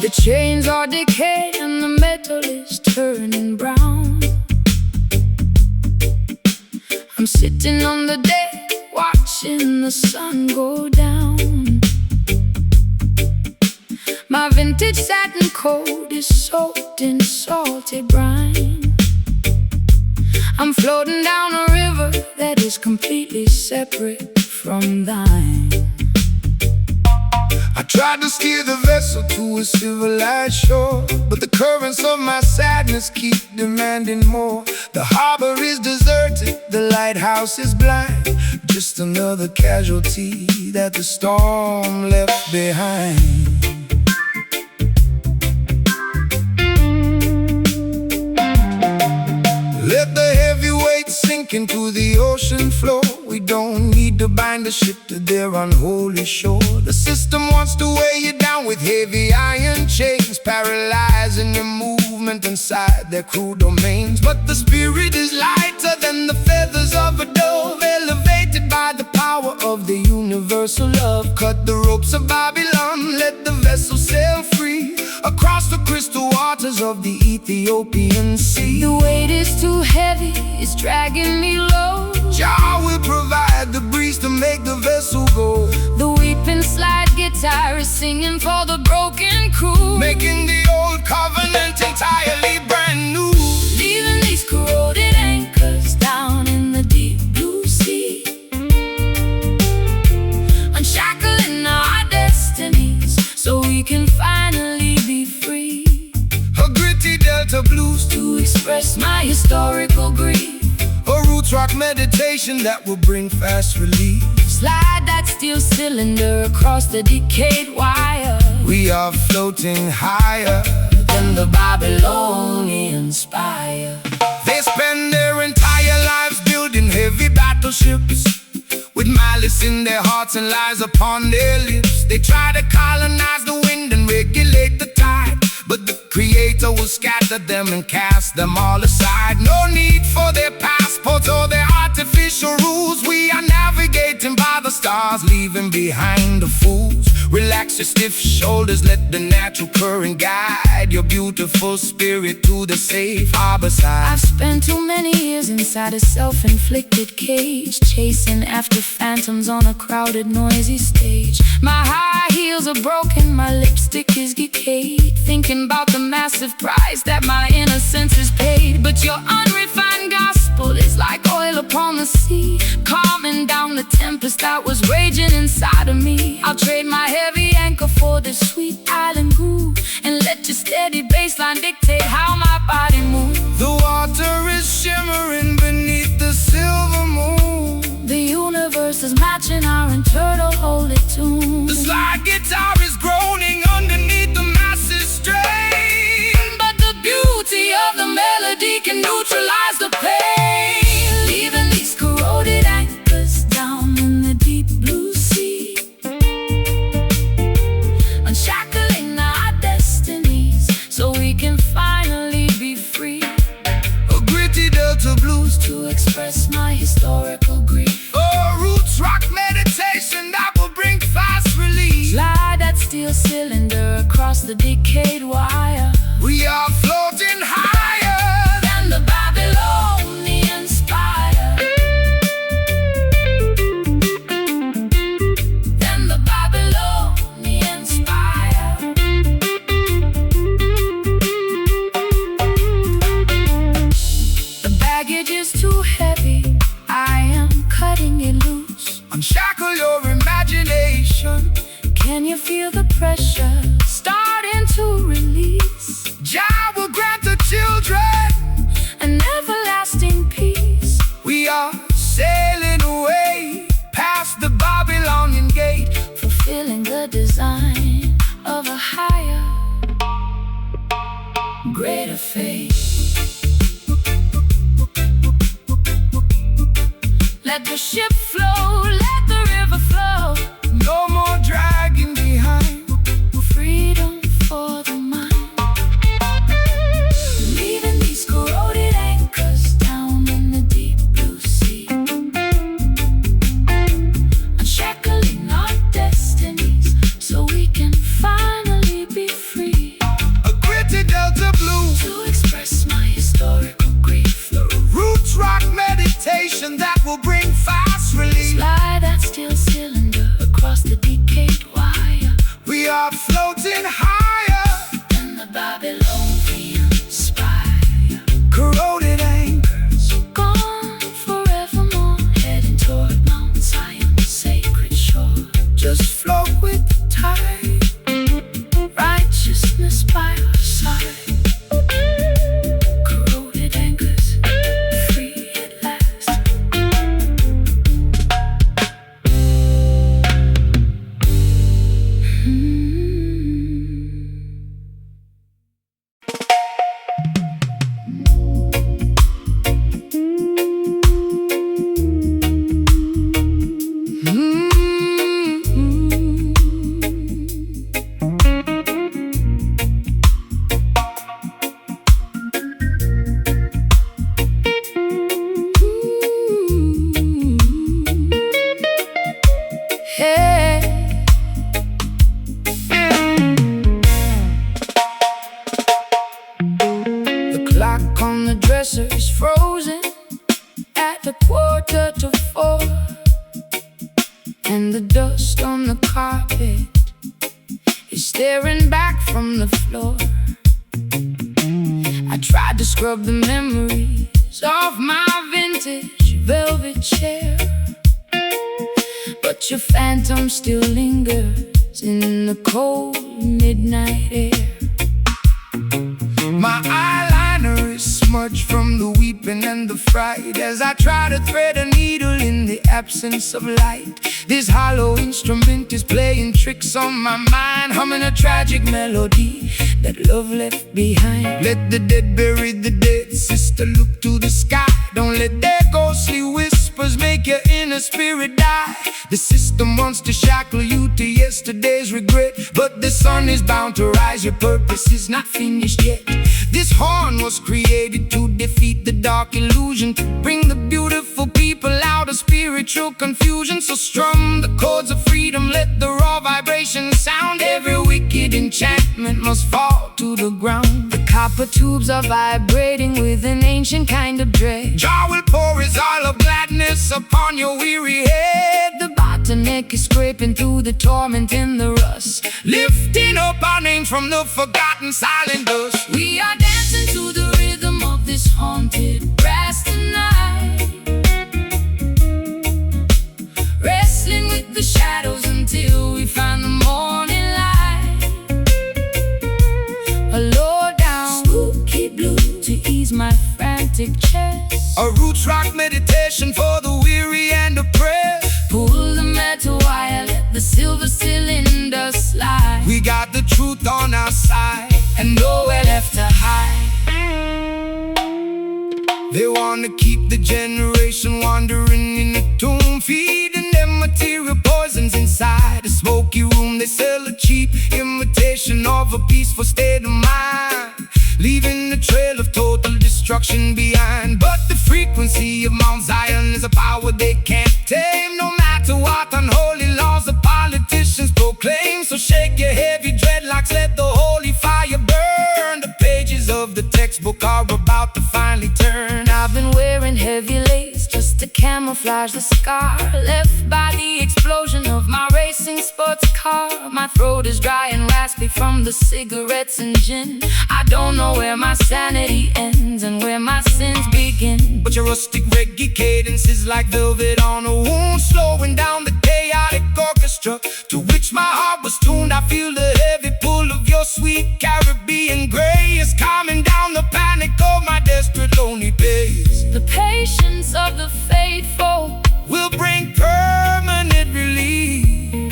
The chains are decayed and the metal is turning brown. I'm sitting on the deck, watching the sun go down. My vintage satin coat is soaked in salty brine. I'm floating down a river that is completely separate from thine. I tried to steer the vessel to a civilized shore, but the currents of my sadness keep demanding more. The harbor is deserted, the lighthouse is blind, just another casualty that the storm left behind. Let the heavy weight sink into the ocean floor. We don't need to bind the ship to their unholy shore. The system wants to weigh you down with heavy iron chains, paralyzing your movement inside their cruel domains. But the spirit is lighter than the feathers of a dove, elevated by the power of the universal love. Cut the ropes of Babylon, let the vessel sail free across the crystal waters of the Ethiopian sea. The weight is too heavy, it's dragging me low. Jah will provide the breeze to make the vessel go. The weeping slide guitar is singing for the broken crew, making the old covenant entirely brand new. Leaving these corroded anchors down in the deep blue sea, unshackling our destinies so we can finally be free. A gritty Delta blues to express my historical grief. A roots rock meditation that will bring fast relief. Slide that steel cylinder across the decayed wire. We are floating higher than the Babylonian spire. They spend their entire lives building heavy battleships, with malice in their hearts and lies upon their lips. They try to colonize the wind and regulate the tide, but the Creator will scatter them and cast them all aside. No need for their passports or their artificial rules. We are navigating by the stars, leaving behind the fools. Relax your stiff shoulders, let the natural current guide your beautiful spirit to the safe harbor side. I've spent too many years inside a self-inflicted cage, chasing after phantoms on a crowded, noisy stage. My high heels are broken, my lipstick is decayed, thinking about the massive price that my innocence is paid. But your unrefined gospel is like oil upon the sea, calming down the tempest that was raging inside of me. I'll trade my heavy anchor for this sweet island groove, and let your steady bassline dictate how my body moves. The water is shimmering beneath the silver moon. The universe is matching our internal holy tune. The slide guitar is groaning underneath the massive strain, but the beauty of the melody can neutralize the pain. Leaving these corroded anchors down in the deep blue sea, unshackling our destinies so we can finally be free. A gritty Delta blues to express my historical grief. A roots rock meditation that will bring fast relief. Slide that steel cylinder across the decayed wire. We are floating higher than the Babylonian spire, than the Babylonian spire. The baggage is too heavy, I am cutting it loose. Unshackle your imagination. Can you feel the pressure starting to release? Jah will grant the children an everlasting peace. We are sailing away past the Babylonian gate, fulfilling the design of a higher, greater fate. Let the ship flow, let the river flow. No more dragging behind. Freedom for the mind. Leaving these corroded anchors down in the deep blue sea, unshackling our destinies so we can finally be free. from the floor. I tried to scrub the memories off my vintage velvet chair, but your phantom still lingers in the cold midnight air. My eyeliner is smudged from the weeping and the fright as I try to thread a needle in the absence of light. This hollow instrument is playing tricks on my mind, humming a tragic melody that love left behind. Let the dead bury the dead, sister, look to the sky. Don't let their ghostly whispers make your inner spirit die. The system wants to shackle you to yesterday's regret, but the sun is bound to rise, your purpose is not finished yet. This horn was created to defeat the dark illusion, to bring the beautiful people out of spiritual confusion. So strum the chords of freedom, let the raw vibration sound. Every wicked enchantment must fall to the ground. The copper tubes are vibrating with an ancient kind of dread. Jah will pour his oil of gladness upon your weary head. The bottleneck is scraping through the torment in the rust, lifting up our names from the forgotten silent dust. We are dancing to the rhythm of this haunted brass tonight, wrestling with the shadows until we find the morning light. A low down spooky blue to ease my frantic chest, a roots rock meditation for the weary and oppressed. Pull the metal wire, let the silver cylinder slide. We got the truth on our side and nowhere left to hide. They wanna keep the generation wandering in the tomb, feeding them material poisons inside a smoky room. They sell a cheap imitation of a peaceful state of mind, leaving a trail of total destruction behind. But the frequency of Mount Zion is a power they can't tame, no matter what unholy laws the politicians proclaim. So shake your heavy dreadlocks, let the holy fire burn. The pages of the textbook are about to finally turn. I've been wearing heavy lace just to camouflage the scar left by the explosion of my racing sports car. My throat is dry and raspy from the cigarettes and gin. I don't know where my sanity ends and where my sins begin. But your rustic reggae cadence is like velvet on a wound, slowing down the chaotic orchestra to which my heart was tuned. I feel the heavy pull of your sweet Caribbean grace, calming down the panic of my desperate lonely pace. The patience of the faithful will bring permanent relief.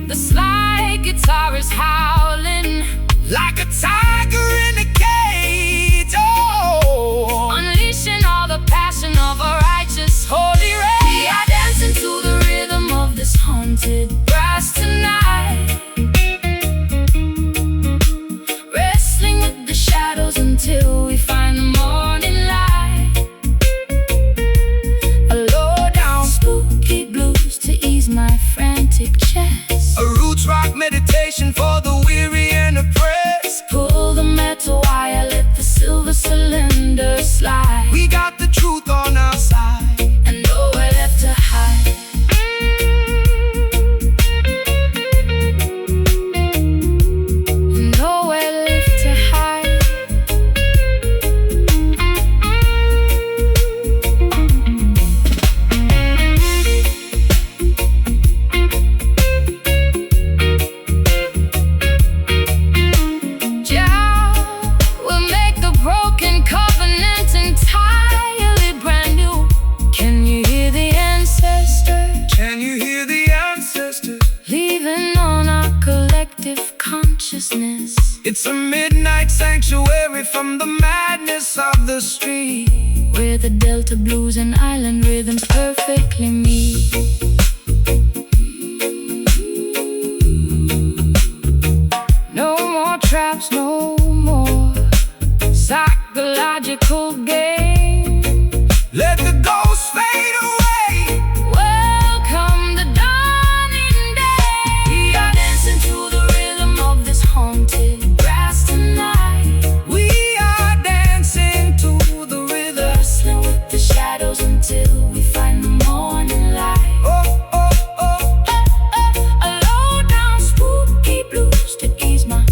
The slide guitar is howling like a tiger in a cage, oh, unleashing all the passion of a righteous holy rage. We are dancing to the rhythm of this haunted brass tonight, wrestling with the shadows until we find the morning light. A low down spooky blues to ease my frantic chest, a roots rock meditation for the weary and oppressed. Pull the metal wire, let the silver cylinder slide. We got the truth on our side and nowhere left to hide. Nowhere left to hide. Jah will make the broken covenant entirely brand new. Can you hear the ancestors? Can you hear the ancestors Leaving on our collective consciousness? It's a midnight sanctuary from the madness of the street, where the Delta blues and island rhythms perfectly meet. No more traps, no more psychological game. let the ghosts fade away. Welcome the dawning day. We are dancing to the rhythm of this haunted brass tonight. We are dancing to the rhythm, Wrestling with the shadows until we find the morning light. oh, oh, oh. A low down spooky blues to ease my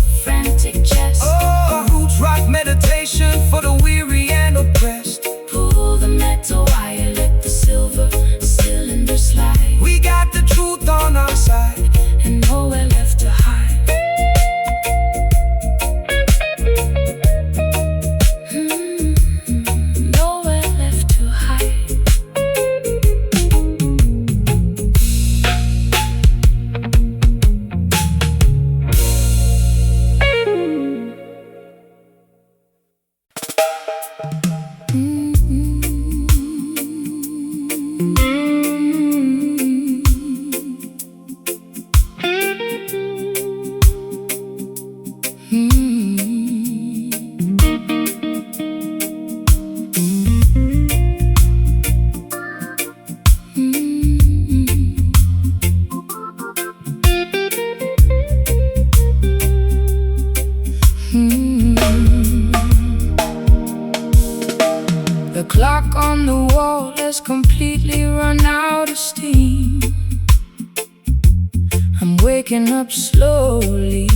waking up slowly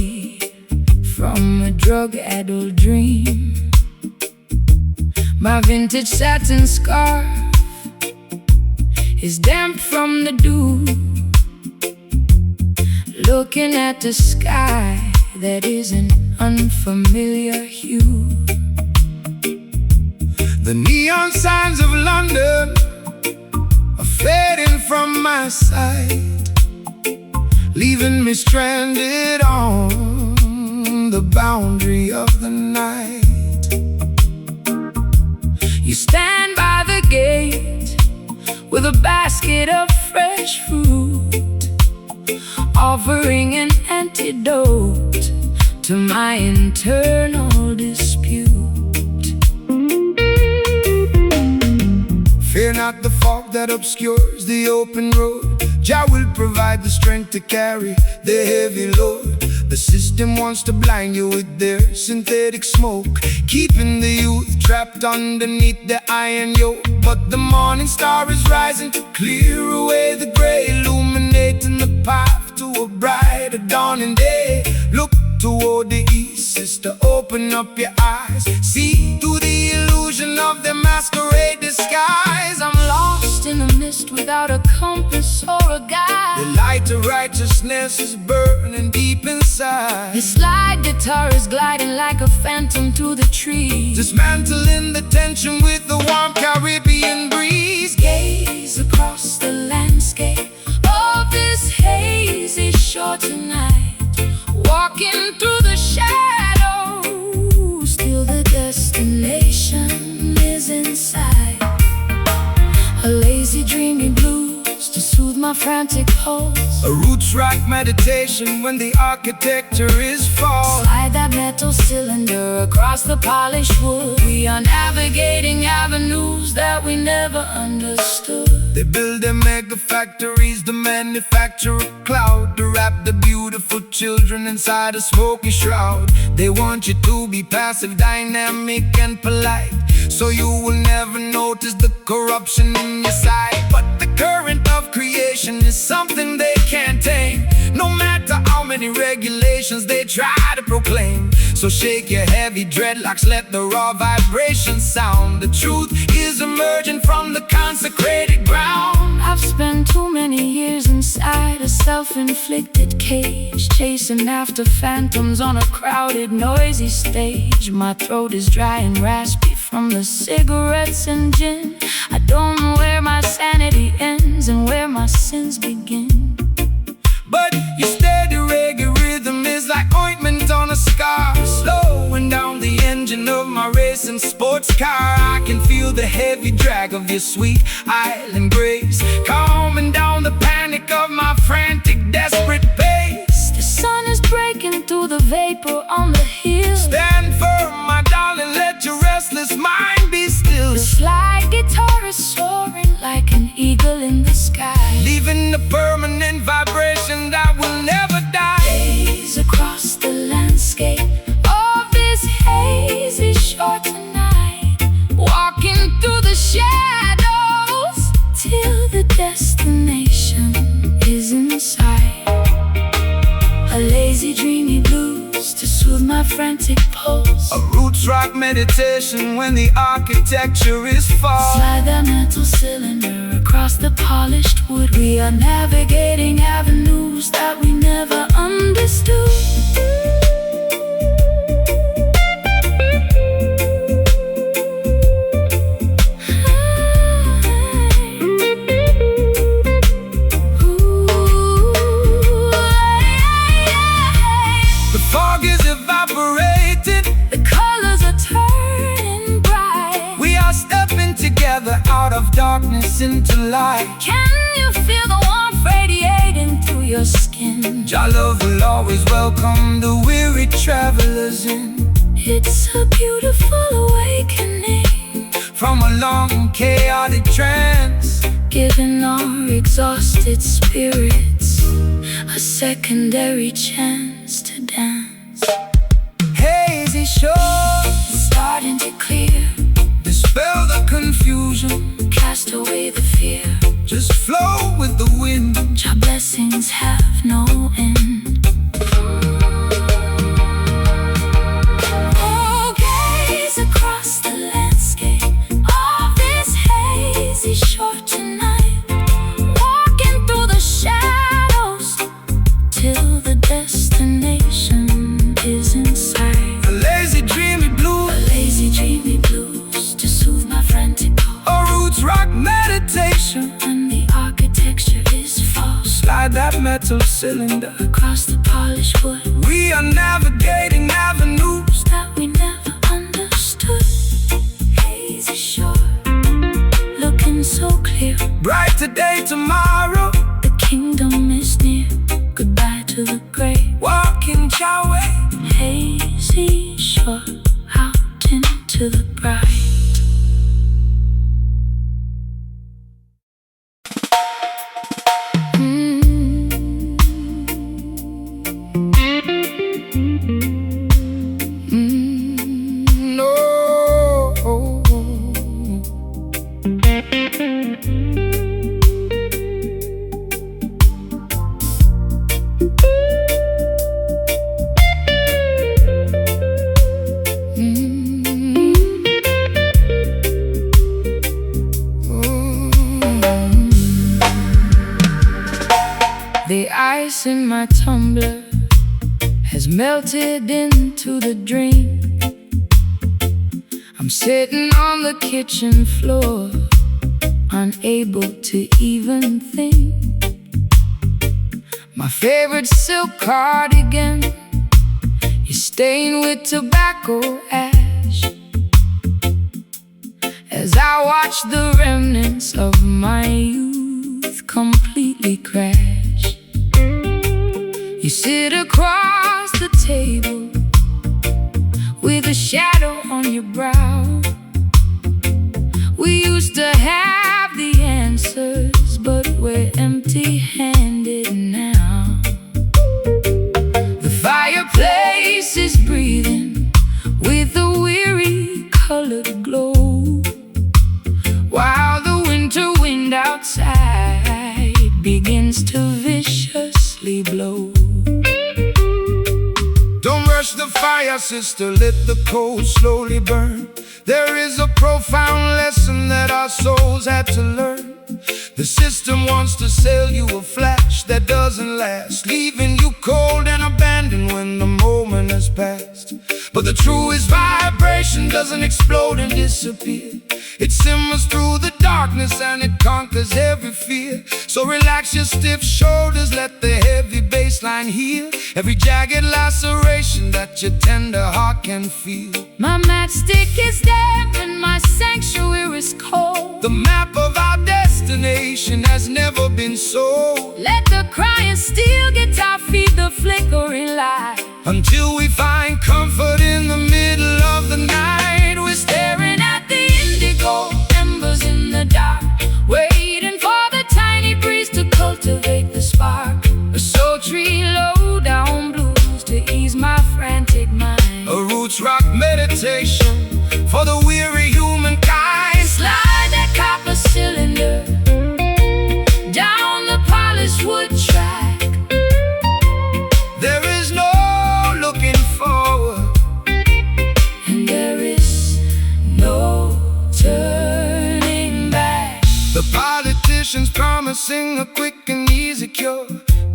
from a drug-addled dream. My vintage satin scarf is damp from the dew, looking at the sky that is an unfamiliar hue. The neon signs of London are fading from my sight, leaving me stranded on the boundary of the night. You stand by the gate with a basket of fresh fruit, offering an antidote to my internal dispute. Fear not the fog that obscures the open road. Jah will provide the strength to carry the heavy load. The system wants to blind you with their synthetic smoke, keeping the youth trapped underneath the iron yoke. But the morning star is rising to clear away the gray, illuminating the path to a brighter dawning day. Look toward the east, sister, open up your eyes. See through the illusion of their masquerade disguise. I'm lost in the mist without a compass or a guide. The light of righteousness is burning deep inside. The slide guitar is gliding like a phantom to the trees, dismantling the tension with the warm Caribbean breeze. Gaze across the landscape of this hazy shore tonight, walking through the shadows, still the destination is inside. A lazy dreaming blues to soothe my frantic pulse, a roots rock meditation when the architecture is false. Slide that metal cylinder across the polished wood. We are navigating avenues that we never understood. They build their mega factories to manufacture a cloud, to wrap the beautiful children inside a smoky shroud. They want you to be passive, dynamic and polite, so you will never notice the corruption in your sight. But the current of creation is something they can't tame, no matter how many regulations they try to proclaim. So shake your heavy dreadlocks, let the raw vibrations sound. The truth is emerging from the consecrated ground. I've spent too many years inside a self-inflicted cage, chasing after phantoms on a crowded, noisy stage. My throat is dry and raspy from the cigarettes and gin. I don't know where my sanity ends and where my sins begin. But your steady reggae rhythm is like ointment on a scar, slowing down the engine of my racing sports car. I can feel the heavy drag of your sweet island grace, calming down the panic of my frantic, desperate pace. The sun is breaking through the vapor on the hill. Stand firm, my darling, let your restless mind be still. The slide guitar is soaring like an eagle in the sky, leaving a permanent vibration that will never die. Gaze across the landscape of this hazy shore tonight, walking through the shadows till the destination is inside. A lazy dreamy blues to soothe my frantic pulse, a roots rock meditation when the architecture is false. Slide that metal cylinder across the polished wood. We are navigating avenues that we never understood. The fog is evaporating, the colors are turning bright. we are stepping together out of darkness into light. Can you feel the warmth radiating through your skin? Jah love will always welcome the weary travelers in. It's a beautiful awakening From a long chaotic trance, giving our exhausted spirits a secondary chance to dance. hazy shores Starting to clear, dispel the confusion, cast away the fear. just flow with the wind. Your blessings have no end. inside that metal cylinder. Across the polished wood We are navigating avenues that we never understood. Hazy shore, looking so clear. bright today, tomorrow. The kingdom is near. Goodbye to the gray. Walking Chow. Hazy shore, out into the bright. The ice in my tumbler has melted into the drink. I'm sitting on the kitchen floor, unable to even think. My favorite silk cardigan is stained with tobacco ash, as I watch the remnants of my youth completely crash. You sit across the table with a shadow on your brow. We used to have the answers, but we're empty-handed now. The fireplace is breathing with a weary colored glow, while the winter wind outside begins to viciously blow. Don't rush the fire, sister, let the coal slowly burn. There is a profound lesson that our souls had to learn. The system wants to sell you a flash that doesn't last, leaving you cold and abandoned when the moment has passed. But the truest vibration doesn't explode and disappear. It simmers through the darkness and it conquers every fear. So relax your stiff shoulders, let the heavy bass line heal every jagged laceration that your tender heart can feel. My matchstick is damp and my sanctuary is cold. The map of our destination has never been sold. Let the crying steel guitar feed the flickering light, until we find comfort in the middle of the night. We're staring at the indigo embers in the dark, waiting for the tiny breeze to cultivate the spark. a sultry low-down blues to ease my frantic mind. A roots rock meditation for the weary humankind. Slide that copper cylinder down the polished wood track. There is no looking forward, And there is no turning back. the politicians promising a quick and easy cure,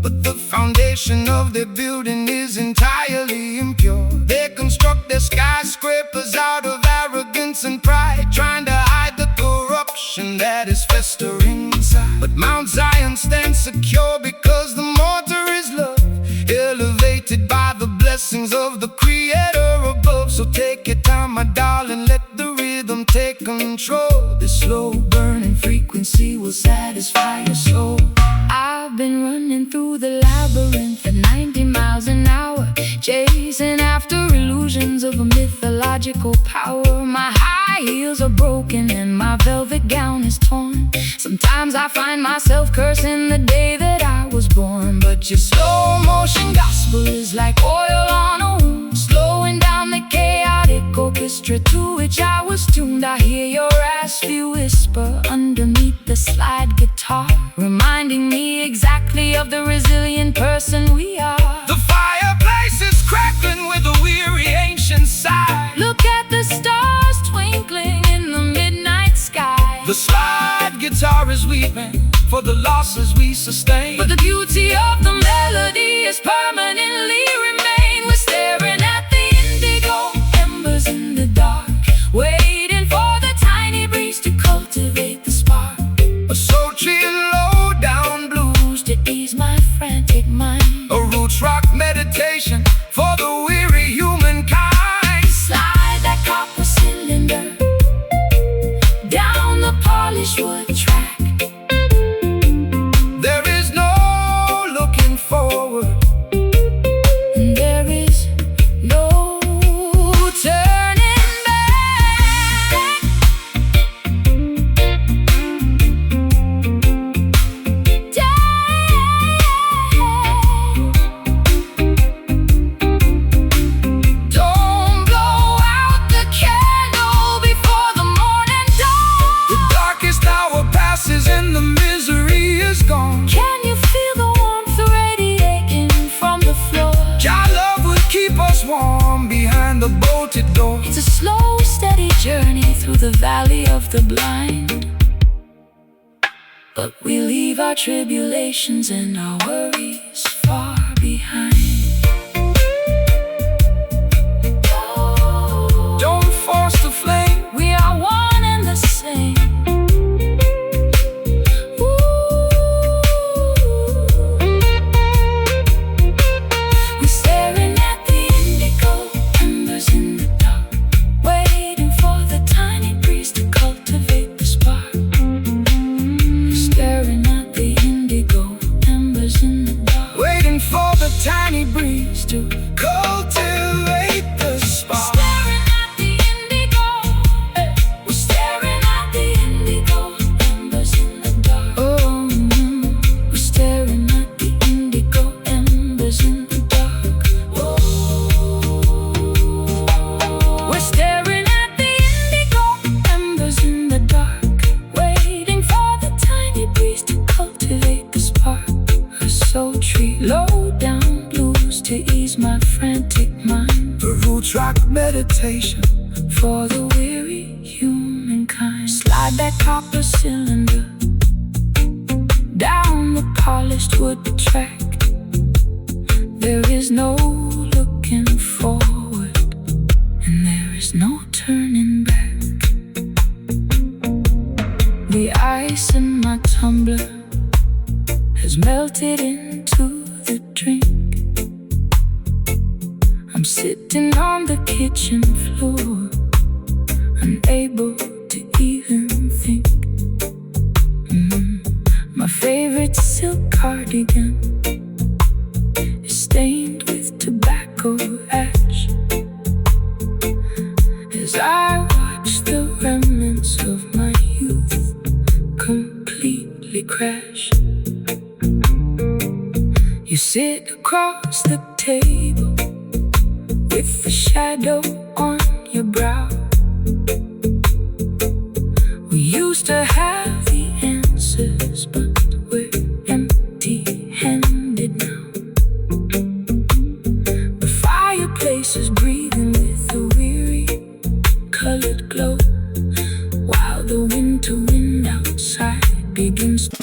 but the foundation of their building is entirely impure. They construct their skyscrapers out of arrogance and pride, trying to hide the corruption that is festering inside. But Mount Zion stands secure because the mortar is love, elevated by the blessings of the Creator above. So take your time, my darling, let the rhythm take control. This slow burning frequency will satisfy your soul. I've been running through the labyrinth at 90 miles an hour, chasing after illusions of a mythological power. My high heels are broken and my velvet gown is torn. Sometimes I find myself cursing the day that I was born. But your slow motion gospel is like oil on a wound, slowing down the chaotic orchestra to which I was tuned. I hear your raspy whisper underneath the slide guitar, reminding me exactly of the resilient person we are. The fireplace is crackling with a weary ancient sigh. Look at the stars twinkling in the midnight sky. The slide guitar is weeping for the losses we sustain, But the beauty of the melody is permanently remain. We're staring at the indigo embers in the dark, waiting for the tiny breeze to cultivate the spark. a sultry low down blues To ease my storm behind the bolted door. It's a slow, steady journey through the valley of the blind, but we leave our tribulations and our worries far behind. Don't force the flame, We are one and the same. We're staring at the indigo embers in the dark, waiting for the tiny breeze to cultivate the spark. We're staring at the indigo embers in the dark, waiting for the tiny breeze to cultivate the spark. staring at the indigo. We're staring at the indigo embers in the dark. Oh, we're staring at the indigo embers in the dark. We're staring at the indigo embers in the dark, waiting for the tiny breeze to cultivate the spark. A sultry, low down blues to ease my frantic mind, A roots rock meditation. for the weary humankind. Slide that copper cylinder down the polished wood track. There is no looking forward, and there is no turning back. The ice in my tumbler has melted into the drink. I'm sitting on the kitchen floor, unable to even think. My favorite silk cardigan is stained with tobacco ash as I watch the remnants of my youth completely crash. You sit across the table with the shadow on your brow. We used to have the answers, but we're empty-handed now. The fireplace is breathing with a weary colored glow, while the winter wind outside begins to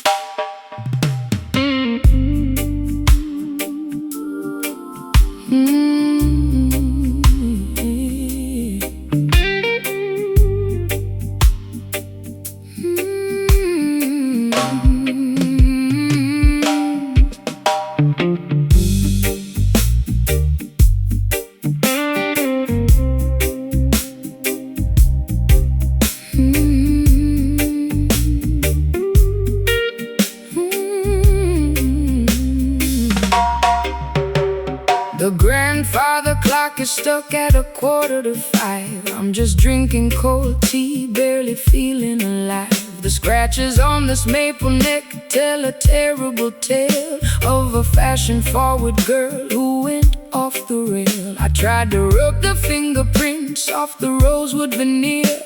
The grandfather clock is stuck at 4:45. I'm just drinking cold tea, barely feeling alive. The scratches on this maple neck tell a terrible tale of a fashion-forward girl who went off the rail. I tried to rub the fingerprints off the rosewood veneer,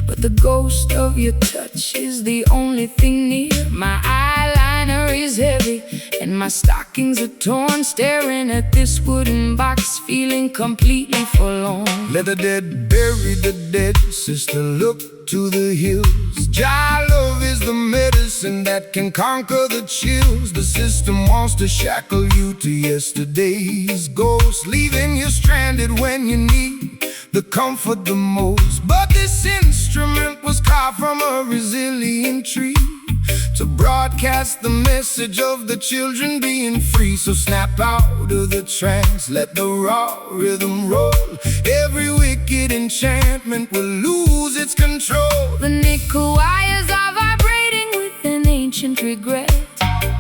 but the ghost of your touch is the only thing near. My eyeliner is heavy and my stockings are torn, staring at this wooden box, feeling completely forlorn. Let the dead bury the dead, sister, look to the hills. Jah love is the medicine that can conquer the chills. The system wants to shackle you to yesterday's ghost, leaving you stranded when you need the comfort the most. But this instrument was carved from a resilient tree to broadcast the message of the children being free. So snap out of the trance, let the raw rhythm roll. Every wicked enchantment will lose its control. The nickel wires are vibrating with an ancient regret.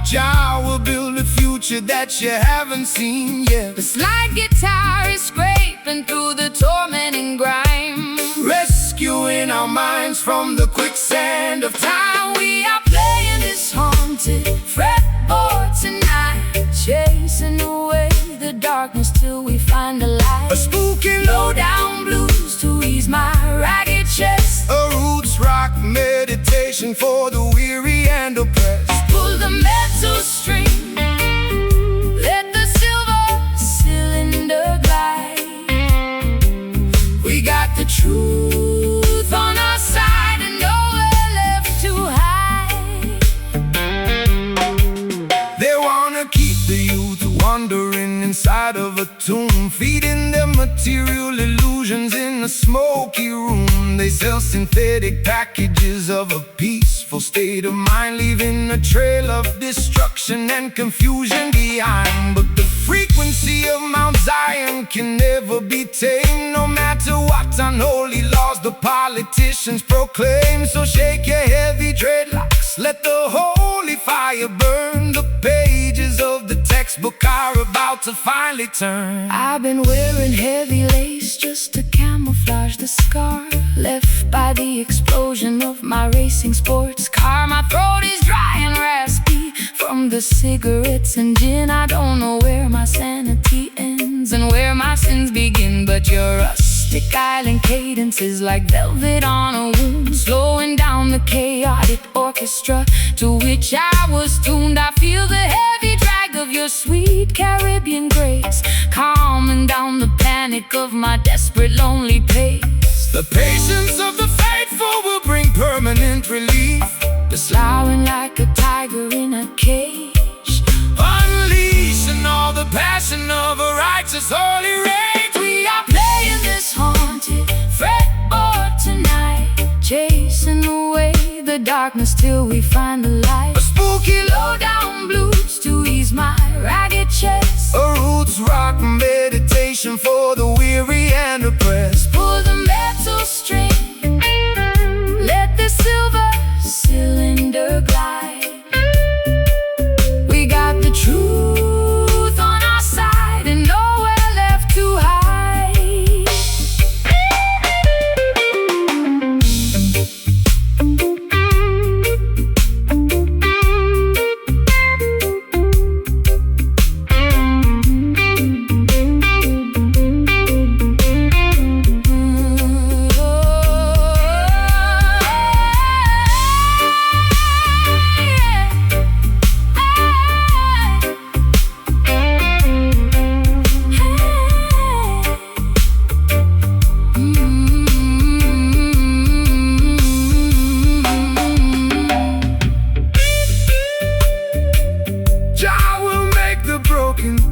Jah will build a future that you haven't seen yet. The slide guitar is scraping through the tormenting grime, Rescuing our minds from the quicksand of time. we are playing this haunted fretboard tonight, chasing away the darkness till we find a light. A spooky Low down blues to ease my ragged chest. a roots rock meditation for the weary and oppressed. Pull the metal string, let the silver cylinder glide. material illusions in a smoky room. They sell synthetic packages of a peaceful state of mind, leaving a trail of destruction and confusion behind. But the frequency of Mount Zion can never be tamed, no matter what unholy laws the politicians proclaim. So shake your heavy dreadlocks, let the holy fire burn. The pages of the textbook are about to finally turn. I've been wearing heavy lace just to camouflage the scar left by the explosion of my racing sports car. My throat is dry and raspy from the cigarettes and gin. I don't know where my sanity ends and where my sins begin, but your rustic island cadence is like velvet on a wound, slowing down the chaotic orchestra to which I was tuned. I feel the heavy drag of your sweet Caribbean grace, calming down the panic of my desperate lonely pace. The patience of the faithful will bring permanent relief, Slowing like a tiger in a cage, unleashing all the passion of a righteous holy rage. we are playing this haunted fretboard tonight, chasing away the darkness till we find the light. A spooky Low-down blues to ease my ragged chest, a roots rock meditation for the weary and oppressed. pull the metal string, let the silver cylinder glide. We got the truth on our side and nowhere left to hide.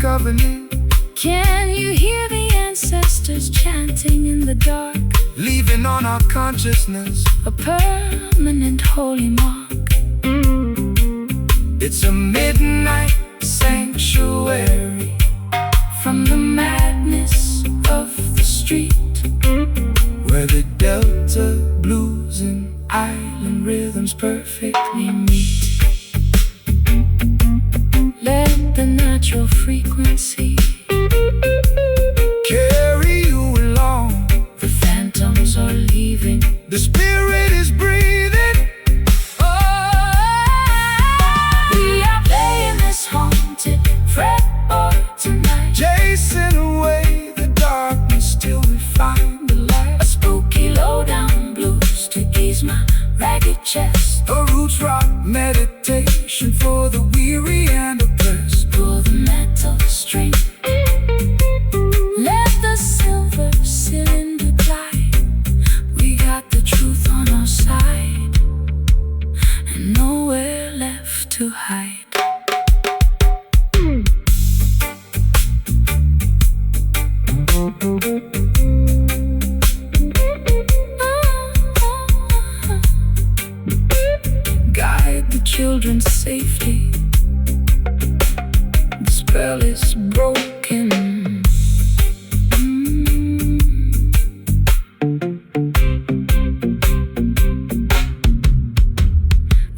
Covenant, Can you hear the ancestors chanting in the dark? leaving on our consciousness. A permanent holy mark. It's a midnight sanctuary From the madness of the street, where the Delta blues and island rhythms perfectly meet. let the natural frequency Carry you along, the phantoms are leaving. the spirit is breathing. We are playing this haunted fretboard tonight, Chasing away the darkness till we find the light. a spooky low-down blues to ease my ragged chest, A roots rock meditation for the weary and oppressed. pull the metal string, let the silver cylinder glide. We got the truth on our side and nowhere left to hide. Guide the children's safety. The spell is broken.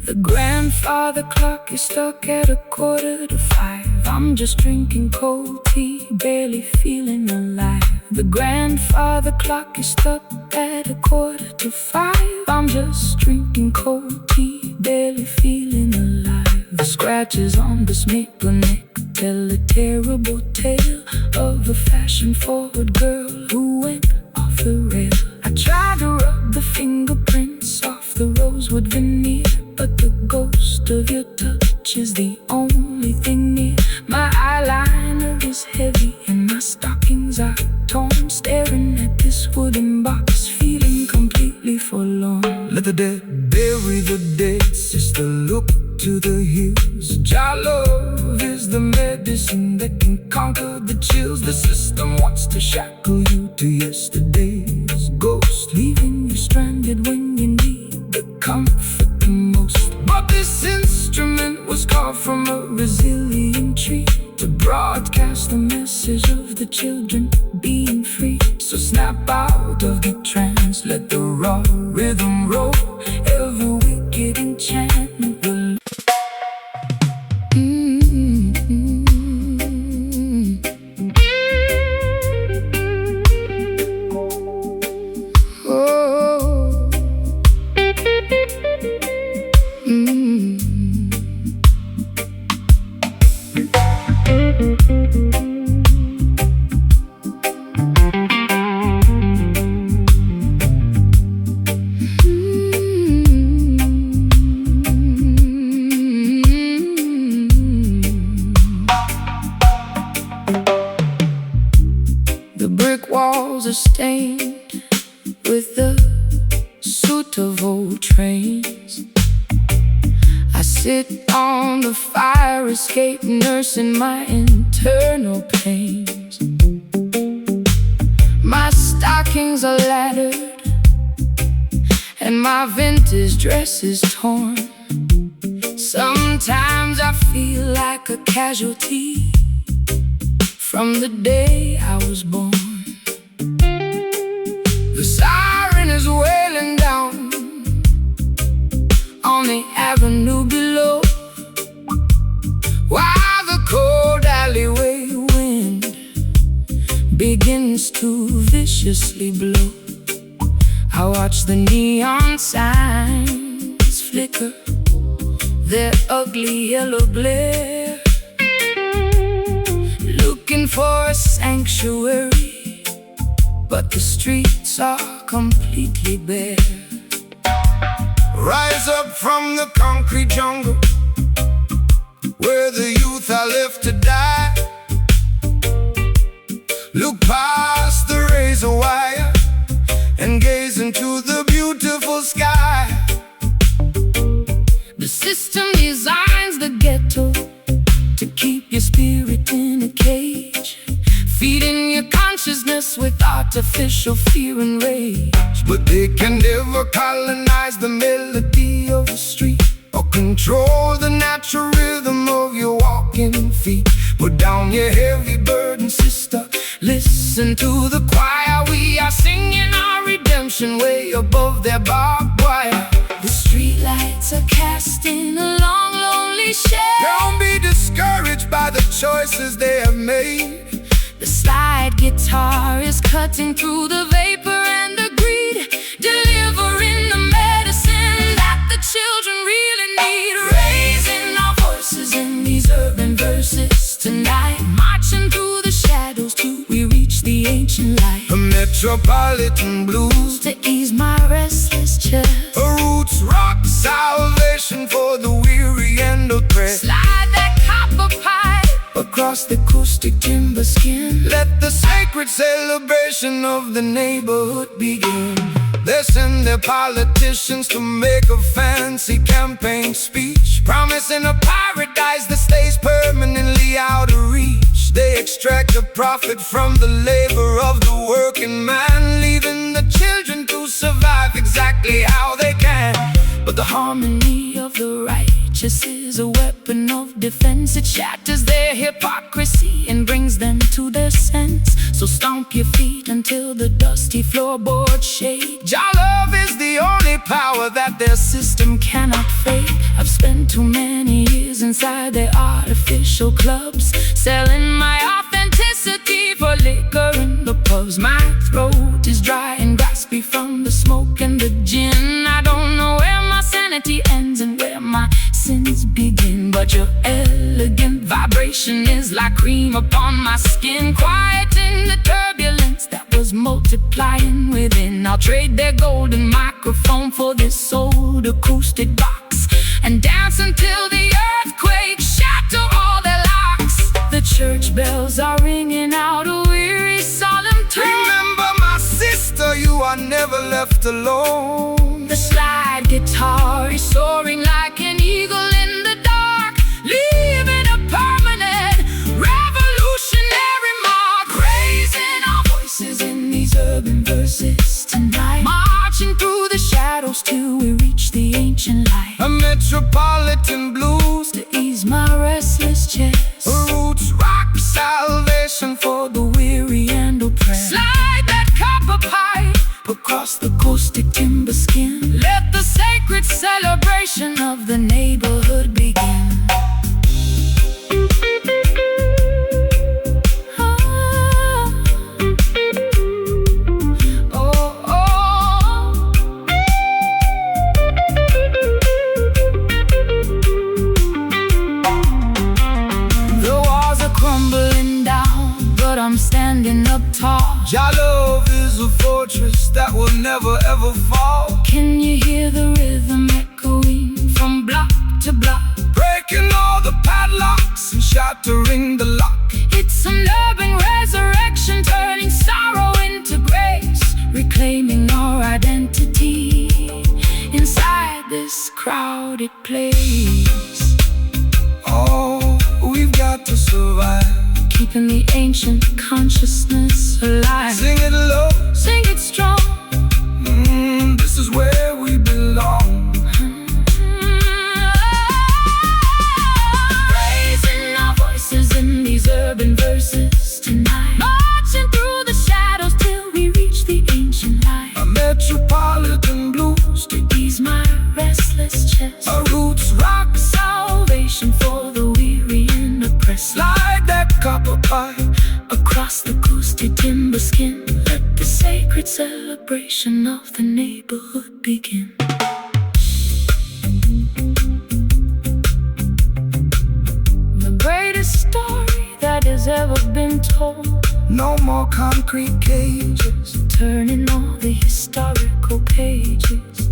The grandfather clock is stuck at 4:45. I'm just drinking cold tea, barely feeling alive. The grandfather clock is stuck at 4:45. I'm just drinking cold tea, barely feeling alive. The scratches on this maple neck tell a terrible tale of a fashion-forward girl who went off the rail. I tried to rub the fingerprints off the rosewood veneer, but the ghost of your touch is the only thing near. My eyeliner is heavy and my stockings are torn, staring at this wooden box, feeling completely forlorn. Let the dead bury the dead, sister, look to the hills. Jah love is the medicine that can conquer the chills. The system wants to shackle you out of the trance. Let the raw rhythm roll, every wicked enchantment will. The brick walls are stained with the soot of old trains. I sit on the fire escape, nursing my internal pains. My stockings are laddered and my vintage dress is torn. Sometimes I feel like a casualty from the day I was born. The siren is wailing down on the avenue below, while the cold alleyway wind begins to viciously blow. I watch the neon signs flicker their ugly yellow glare, looking for a sanctuary, but the streets are completely bare. Rise up from the concrete jungle where the youth are left to die. Look past the razor wire and gaze into the beautiful sky. The system designs the ghetto to keep your spirit in a cage, feeding your consciousness with artificial fear and rage. But they can never colonize the melody of the street or control the natural rhythm of your walking feet. Put down your heavy burden, sister. Listen to the choir. We are singing our redemption way above their barbed wire. The streetlights are casting a long, lonely shade. Don't be discouraged by the choices they have made. The slide guitar is cutting through the vapor and the greed, delivering the medicine that the children really need. Raising our voices in these urban verses tonight, marching through the shadows till we reach the ancient light. A metropolitan blues to ease my restless chest, a roots rock salvation for the weary and oppressed. slide that copper pipe Across the acoustic timber skin, let the sacred celebration of the neighborhood begin. They send their politicians to make a fancy campaign speech, promising a paradise that stays permanently out of reach. They extract a profit from the labor of the working man, leaving the children to survive exactly how they can. But the harmony of the righteous is a weapon of defense. It shatters their hypocrisy and brings them to their sense. So stomp your feet until the dusty floorboards shake. Your love is the only power that their system Cannot fake. I've spent too many years inside their artificial clubs, selling my authenticity for liquor in the pubs. My throat is dry and gaspy from the smoke and the gin. I don't know where my sanity ends and where my sins begin, but your elegant vibration is like cream upon my skin, quieting the turbulence that was multiplying within. I'll trade their golden microphone for this old acoustic box and dance until the earthquake shatter all their locks. The church bells are ringing out a weary, solemn tone. Remember, my sister, you are never left alone. The slide guitar is soaring like an eagle in the dark, leaving a permanent revolutionary mark. Raising our voices in these urban verses tonight, marching through the shadows till we reach the ancient light. A metropolitan blues To ease my restless chest, a roots rock salvation for the weary and oppressed. slide that copper pipe acoustic timber skin. Let the sacred celebration of the neighborhood begin. I'm standing up tall. Your love is a fortress that will never ever fall. Can you hear the rhythm echoing from block to block? Breaking all the padlocks and shattering the lock. It's an urban resurrection, turning sorrow into grace, reclaiming our identity inside this crowded place. Oh, we've got to survive, keeping the ancient consciousness alive. Sing it low, sing it strong. This is where we belong. Raising our voices in these urban verses tonight, marching through the shadows till we reach the ancient light. A metropolitan blues to ease my restless chest. a roots rock, Salvation for the weary and oppressed. slide that copper pipe Across the acoustic timber skin, let the sacred celebration of the neighborhood begin. The greatest story that has ever been told. No more concrete cages, turning all the historical pages.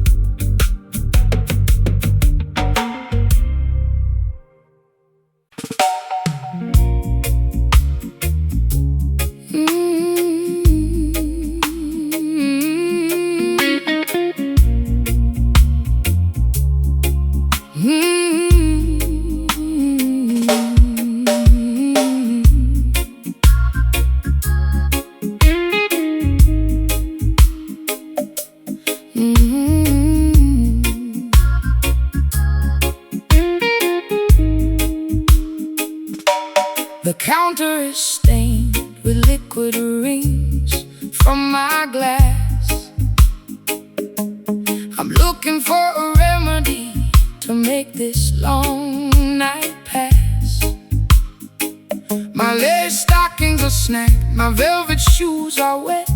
The counter is stained with liquid rings from my glass. I'm looking for a remedy to make this long night pass. My lace stockings are snagged, my velvet shoes are wet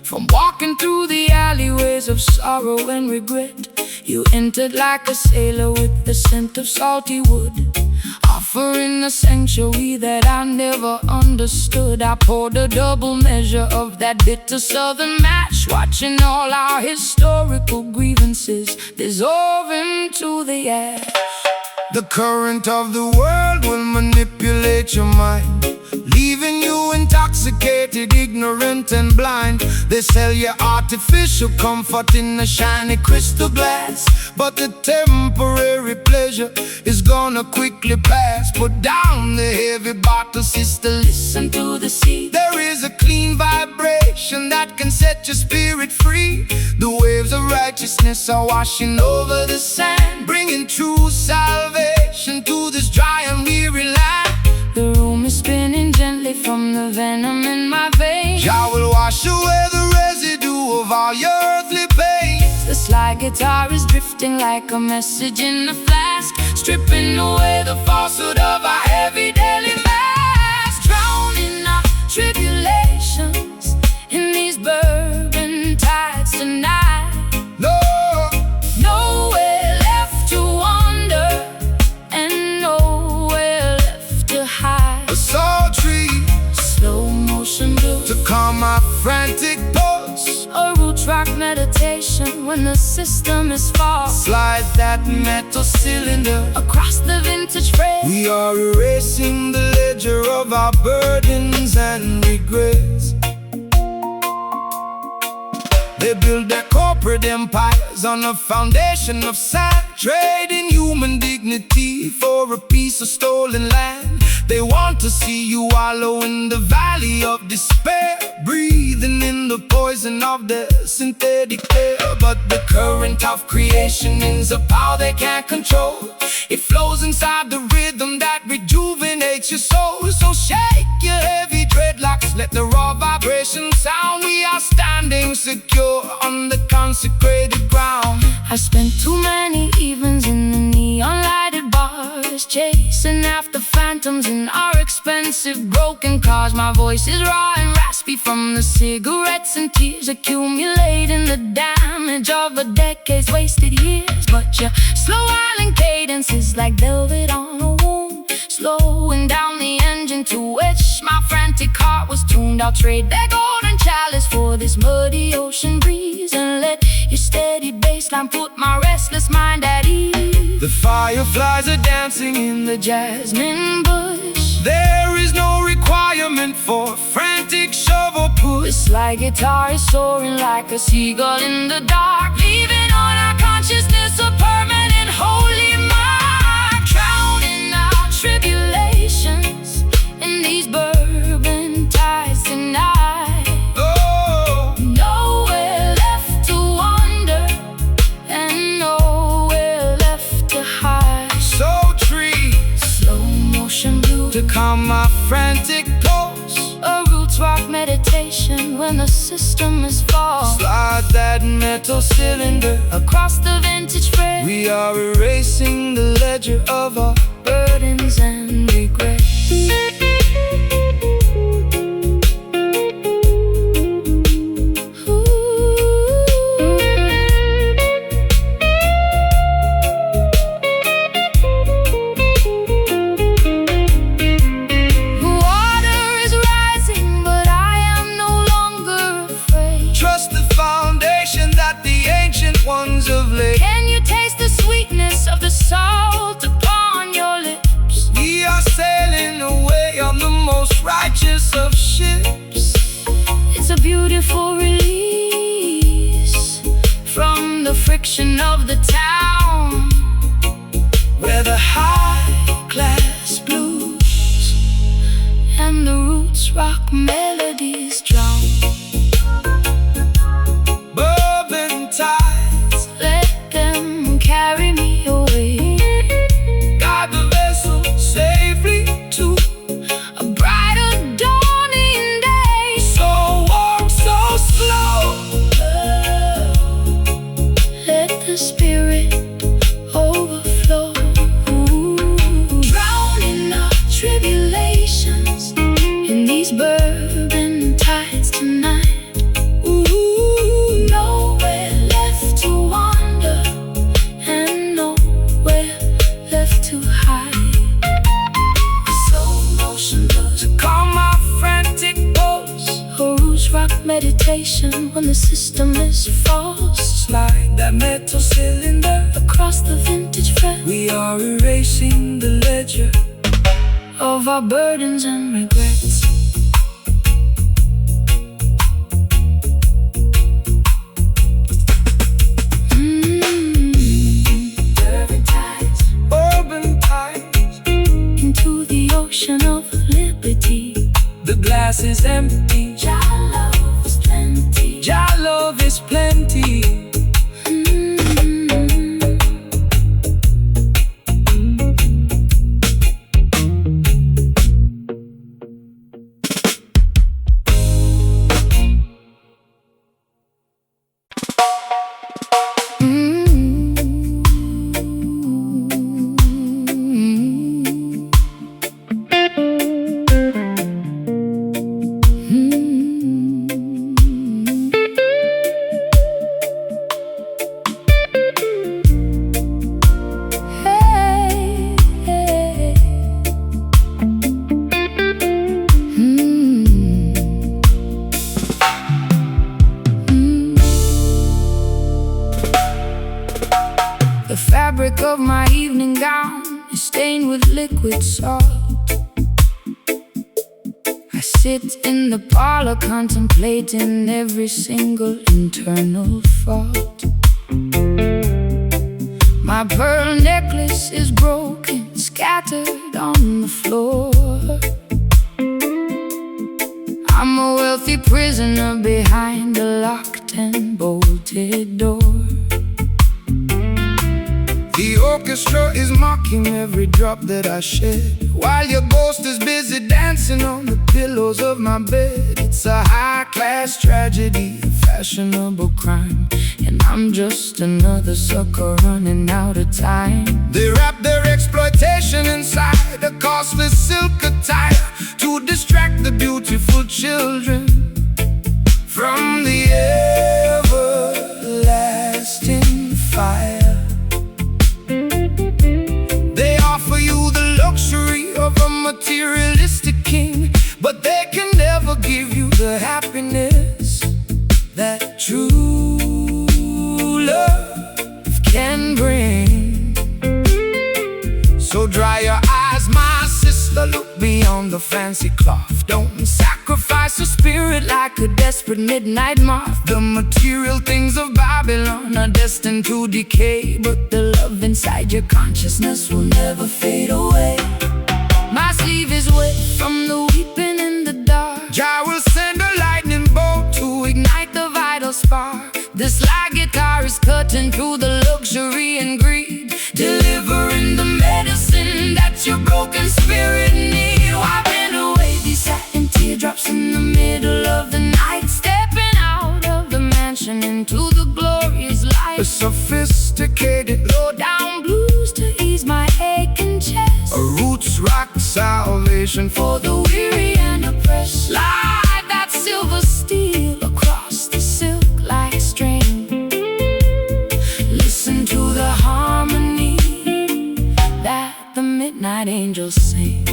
from walking through the alleyways of sorrow and regret. You entered like a sailor with the scent of salty wood, offering a sanctuary that I never understood. I poured a double measure of that bitter southern mash, watching all our historical grievances dissolve into the ash. the current of the world will manipulate your mind, leaving you intoxicated, ignorant and blind. They sell you artificial comfort in a shiny crystal glass, but the temporary pleasure is gonna quickly pass. Put down the heavy bottle, sister, listen to the sea. There is a clean vibration that can set your spirit free. The waves of righteousness are washing over the sand, bringing true salvation to this dry and weary land. The room is spinning gently from the venom in my veins. Jah will wash away the residue of all your earthly pain. The slide guitar is drifting like a message in a flask, stripping away the falsehood of our heavy daily mask, drowning our tribulations in these bourbon tides tonight. No, Nowhere left to wander and nowhere left to hide. a sultry Slow motion blues, to calm my frantic pulse. a roots rock meditation when the system is false. Slide that metal cylinder. Across the vintage frame, We are erasing the ledger of our burdens and regrets. They build their corporate empires on a foundation of sand, trading human dignity for a piece of stolen land. They want to see you wallow in the valley of despair, breathing in the poison of the synthetic air. But the current of creation is a power they can't control. It flows inside the rhythm that rejuvenates your soul. So shake your heavy dreadlocks, let the raw vibration sound. We are standing secure on the consecrated ground. I spent too many evenings in the neon lighted bars, chasing after phantoms in our expensive broken cars. My voice is raw and raspy from the cigarettes and tears, accumulating the damage of a decade's wasted years. But your slow island cadence is like velvet on a wound, slowing down the engine to which my frantic heart was tuned. I'll trade that golden chalice for this muddy ocean breeze, and let your steady bassline put my restless mind at ease. The fireflies are dancing in the jasmine bush. There is no requirement for frantic shovel push. This slide guitar is soaring like a seagull in the dark, leaving on our consciousness a permanent holy mark. Drowning out tribulations in these bourbon tides tonight. Oh, Nowhere left to wander and nowhere left to hide. so trees Slow motion blue, to calm my frantic pulse. a roots rock meditation when the system is false. Slide that metal cylinder. Across the vintage fret, We are erasing the ledger of our burdens and regrets. Water is rising, but I am no longer afraid. trust, the foundation that the ancient ones have laid. Can you taste the sweetness of the salt upon your lips? We are sailing away on the most righteous of ships. It's a beautiful release from the friction of the town, Where the high-class blues and the roots rock melodies drown. bourbon tides Let them carry me away, guide the vessel safely to a brighter dawning day. so warm, so slow. Let the spirit overflow, drowning our tribulations in these bourbon tides tonight. Nowhere left to wander and nowhere left to hide. Slow motion blues, Calm my frantic pulse. roots rock meditation when the system is false. Slide that metal cylinder. Across the vintage fret We are erasing the ledger. of our burdens and regrets. Bourbon tides. Into the ocean of liberty, The glass is empty. Jah love is plenty. Jah love is plenty. The fabric of my evening gown is stained with liquid salt. I sit in the parlor contemplating every single internal fault. My pearl necklace is broken, scattered on the floor. I'm a wealthy prisoner behind a locked and bolted door. The orchestra is mocking every drop that I shed, while your ghost is busy dancing on the pillows of my bed. It's a high-class tragedy, a fashionable crime, and I'm just another sucker running out of time. They wrap their exploitation inside a costly silk attire to distract the beautiful children from the everlasting fire. They offer you the luxury of a materialistic king, but they can never give you the happiness that true love can bring. So dry your eyes, my sister, look beyond the fancy cloth. Don't sacrifice your spirit like a desperate midnight moth. The material things of Babylon are destined to decay, but the love inside your consciousness will never fade away. My sleeve is wet from the weeping in the dark. Jah will send a lightning bolt to ignite the vital spark. The slide guitar is cutting through the luxury and greed, delivering the medicine that your broken spirit needs. Wiping away these satin teardrops in the middle of the night, stepping out of the mansion into the glorious light. A sophisticated low-down blues to ease my aching chest, a roots rock salvation for the weary and oppressed. Slide that silver steel across the silk like string. Listen to the harmony that the midnight angels sing.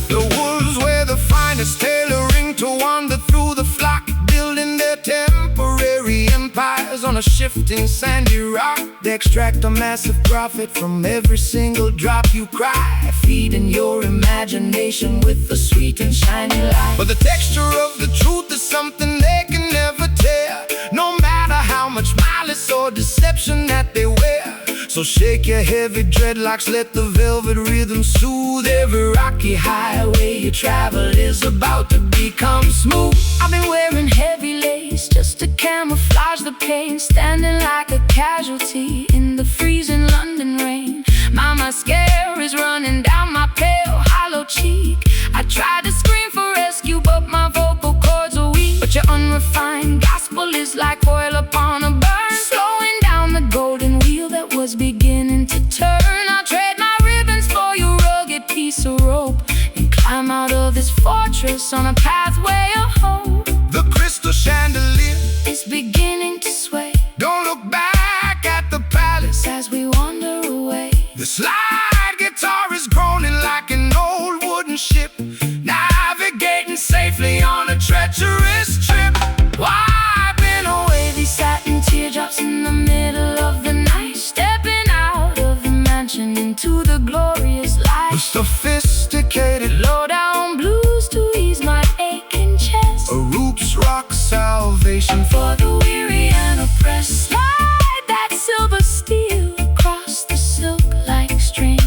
The wolves wear the finest tailoring to wander through the flock, building their temporary empires on a shifting sandy rock. They extract a massive profit from every single drop you cry, feeding your imagination with the sweet and shiny light. But the texture of the truth is something they can never tear, no matter how much malice or deception that they wear. So shake your heavy dreadlocks, let the velvet rhythm soothe. Every rocky highway you travel is about to become smooth. I've been wearing heavy lace just to camouflage the pain, standing like a casualty in the freezing London rain. My mascara is running down my pale, hollow cheek. I tried to scream for rescue, but my vocal cords are weak. But your unrefined gospel is like oil upon a burn, slowing down the golden wheel that was beginning to turn. I'll trade my ribbons for your rugged piece of rope and climb out of this fortress on a pathway of hope. The crystal chandelier is beginning to sway. Don't look back at the palace as we wander away. The slide guitar is groaning like an old wooden ship, navigating safely on a treacherous trip. Wiping away these satin teardrops in the middle of the night, stepping out of the mansion into the glorious light. The sophisticated low-down blues to ease my aching chest, a roots rock salvation for the weary and oppressed. Slide that silver steel across the silk like string.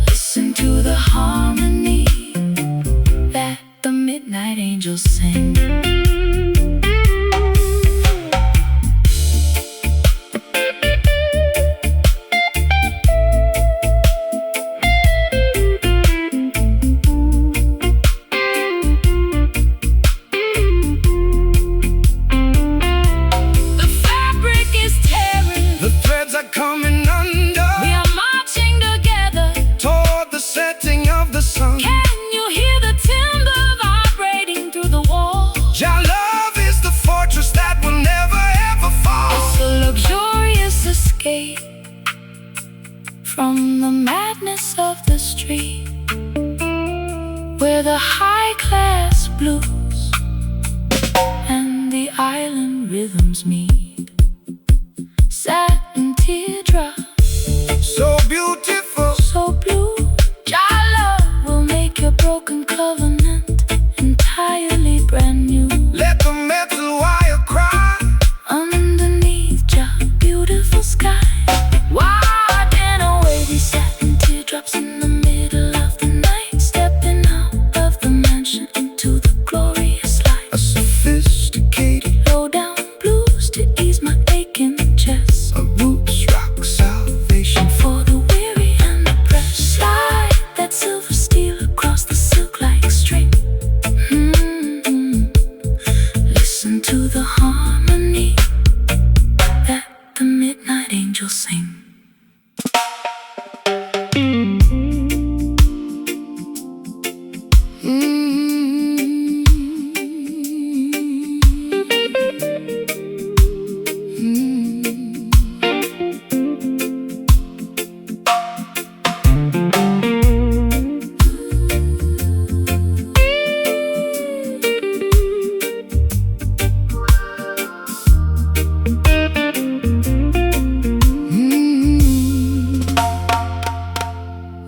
Listen to the harmony that the midnight angels sing. Coming under, we are marching together toward the setting of the sun. Can you hear the timber vibrating through the walls? Your love is the fortress that will never ever fall. It's a luxurious escape from the madness of the street, where the high-class blues and the island rhythms meet. Satin teardrops, so beautiful, so blue. Your love will make your broken covenant entirely brand new. Let the metal wire cry underneath your beautiful sky. Wiping away these satin teardrops in the middle of the night, stepping out of sophisticated. Low down blues to ease my aching chest. A roots rock salvation. For the weary and oppressed. Slide that silver steel across the silk like string. Listen to the harmony that the midnight angels sing.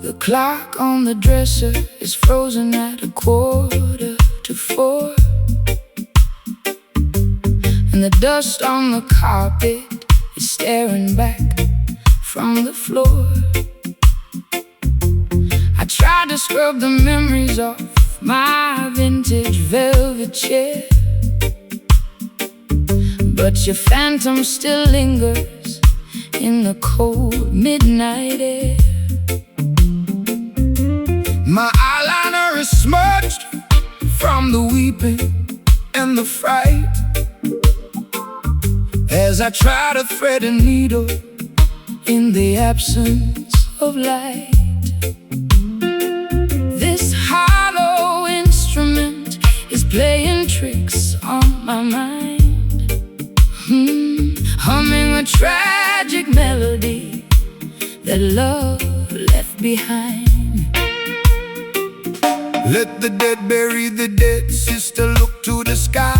The clock on the dresser is frozen at 3:45, and the dust on the carpet is staring back from the floor. I tried to scrub the memories off my vintage velvet chair, but your phantom still lingers in the cold midnight air. My eyeliner is smudged from the weeping and the fright, as I try to thread a needle in the absence of light. This hollow instrument is playing tricks on my mind, humming a tragic melody that love left behind. Let the dead bury the dead, sister, look to the sky.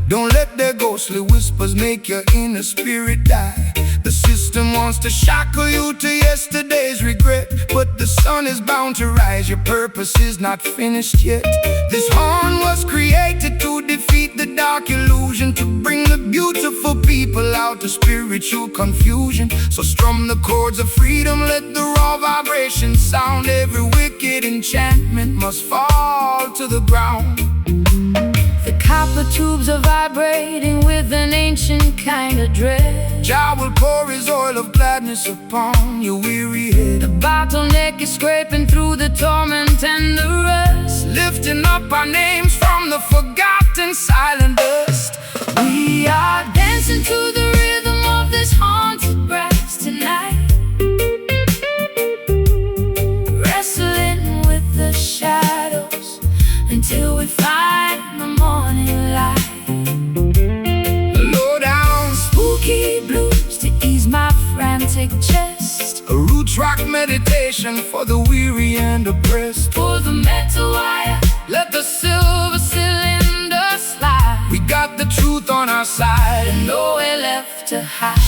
Don't let their ghostly whispers make your inner spirit die. The system wants to shackle you to yesterday's regret, but the sun is bound to rise, your purpose is not finished yet. This horn was created to defeat the dark illusion, to bring the beautiful people out of spiritual confusion. So strum the chords of freedom, let the raw vibration sound. Every wicked enchantment must fall to the ground. The copper tubes are vibrating with an ancient kind of dread. Jah will pour his oil of gladness upon your weary head. The bottleneck is scraping through the torment and the rust, Lifting up our names from the forgotten silent dust. we are dancing to the rhythm of this haunted brass tonight, wrestling with the shadows until we find the morning light. Low down, Spooky blues to ease my frantic chest. a roots rock meditation for the weary and oppressed. Pull the metal wire, let the silver cylinder slide. We got the truth on our side, and Nowhere left to hide.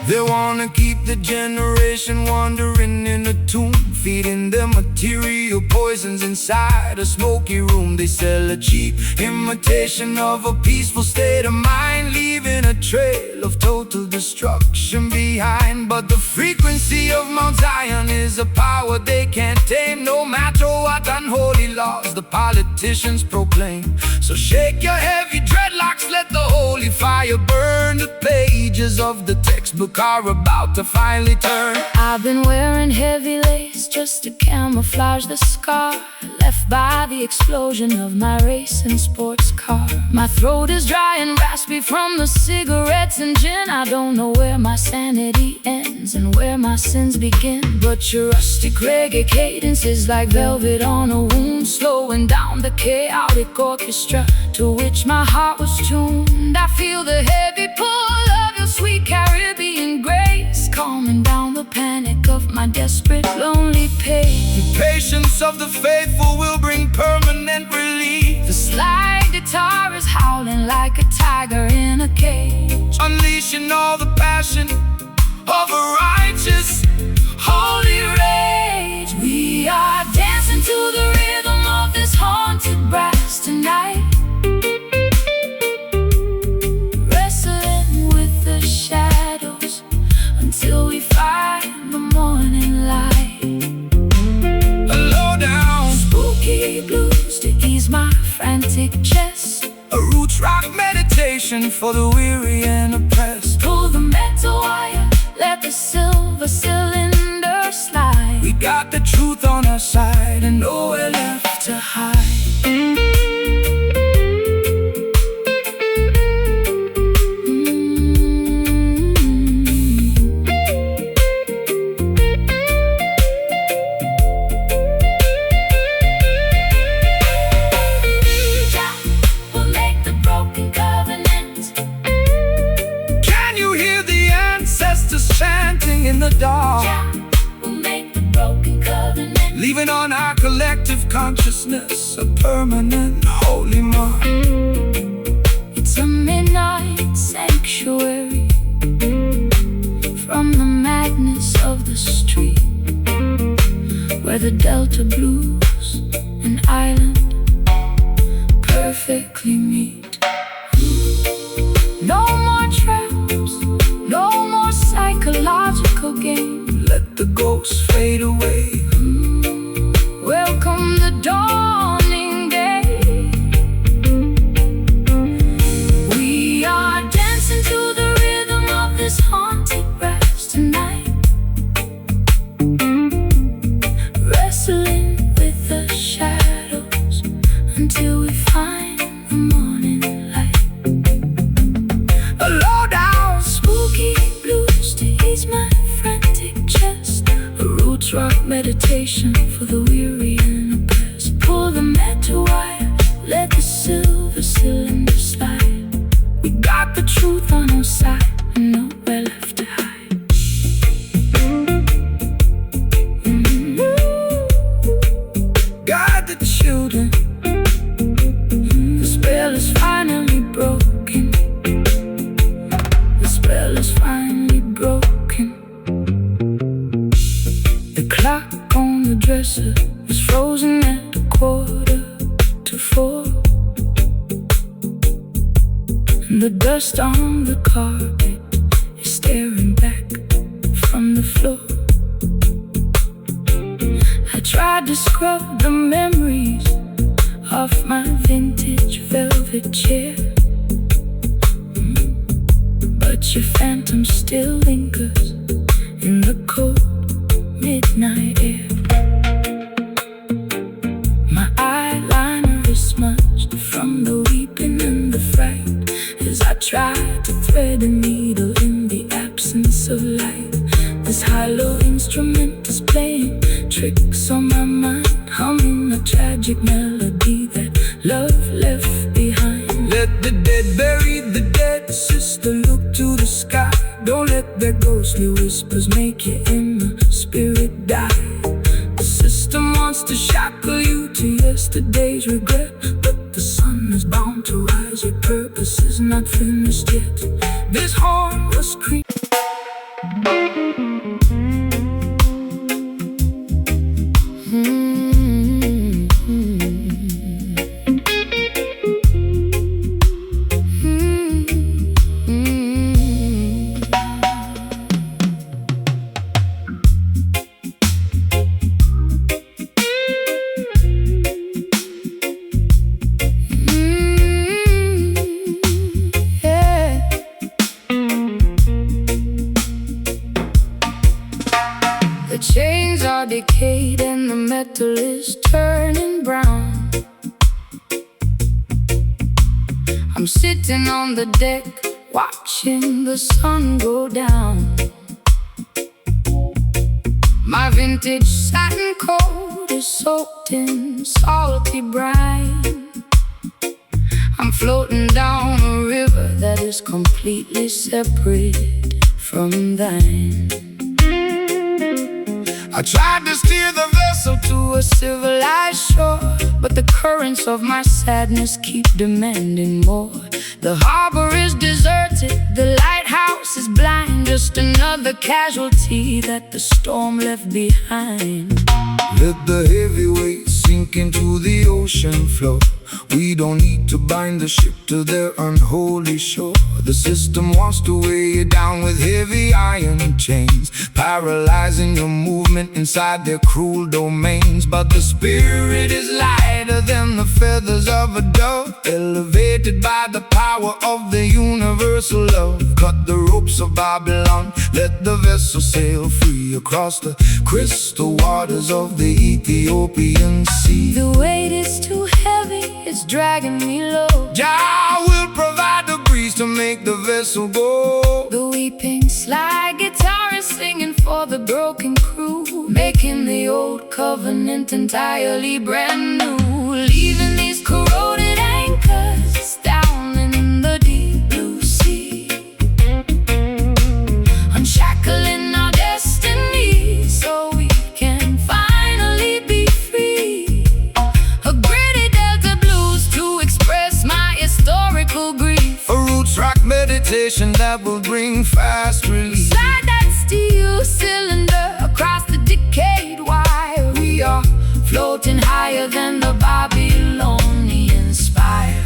they wanna keep the generation wandering in a tomb, feeding them material poisons inside a smoky room. They sell a cheap imitation of a peaceful state of mind, leaving a trail of total destruction behind. But the frequency of Mount Zion is a power they can't tame, no matter what unholy laws the politicians proclaim. So shake your heavy dreadlocks, let the holy fire burn. The pages of the textbook are about to finally turn. I've been wearing heavy lace just to camouflage the scar left by the explosion of my racing sports car. My throat is dry and raspy from the cigarettes and gin. I don't know where my sanity ends and where my sins begin, but your rustic reggae cadence is like velvet on a wound, slowing down the chaotic orchestra to which my heart was tuned. I feel the heavy pull of your sweet Caribbean grace, calming down the panic of my desperate, lonely pace. The patience of the faithful will bring permanent relief. The slide guitar is howling like a tiger in a cage, Unleashing all the passion of a righteous, holy rage. We are dancing to the rhythm of this haunted brass tonight, wrestling with the shadows until we find the morning light. low down, Spooky blues to ease my frantic chest. A roots rock meditation for the weary and oppressed. Pull the metal wire, let the silver cylinder slide. We got the truth on our side and nowhere left to hide. Chanting in the dark, Jah will make the broken covenant. leaving on our collective consciousness a permanent holy mark. It's a midnight sanctuary from the madness of the street, where the Delta blues and island perfectly meet. No more traps, no more psychological game. Let the ghosts fade away. Welcome the dawning day. We are dancing to the rhythm of this haunted brass tonight, wrestling with the shadows until we find the morning light. A low down Spooky blues to ease my frantic chest. A roots rock meditation for the weary and oppressed. Pull the metal wire, let the silver cylinder slide. we got the Truth on our side and nowhere left to hide. guide the children. The spell is finally broken. The spell is finally broken. The clock on the dresser is frozen at 4:15. And the dust on the carpet is staring back from the floor. I tried to scrub the memories off my vintage velvet chair, but your phantom still lingers in the cold midnight air. My eyeliner is smudged from the weeping and the fright as I try to thread a needle in the absence of light. This hollow instrument is playing tricks on my mind, humming a tragic melody that love left behind. Let the dead bury the dead, sister, look to the sky. Don't let their ghostly whispers make your inner spirit die. The system wants to shackle you to yesterday's regret, but the sun is bound to rise. Your purpose is not finished yet. This horn was screaming. The chains are decayed and the metal is turning brown. I'm sitting on the deck, watching the sun go down. My vintage satin coat is soaked in salty brine. I'm floating down a river that is completely separate from thine. I tried to steer the vessel To a civilized shore, but the currents of my sadness keep demanding more. The harbor is deserted, the lighthouse is blind, just another casualty that the storm left behind. Let the heavy weight sink into the ocean floor. We don't need to bind the ship to their unholy shore. The system wants to weigh you down with heavy iron chains, paralyzing your movement inside their cruel domains. But the spirit is lighter than the feathers of a dove, elevated by the power of the universal love. Cut the ropes of Babylon, let the vessel sail free across the crystal waters of the Ethiopian sea. The weight is too heavy, it's dragging me low. Jah will provide the breeze to make the vessel go. The weeping slide guitar is singing for the broken crew, making the old covenant entirely brand new. Leaving these corroded anchors down in the deep blue sea, unshackling our destiny so we can finally be free. A gritty delta blues to express my historical grief. A roots rock meditation that will bring fast relief. Slide that steel cylinder across the decayed wire. We are floating higher than the Babylonian spire.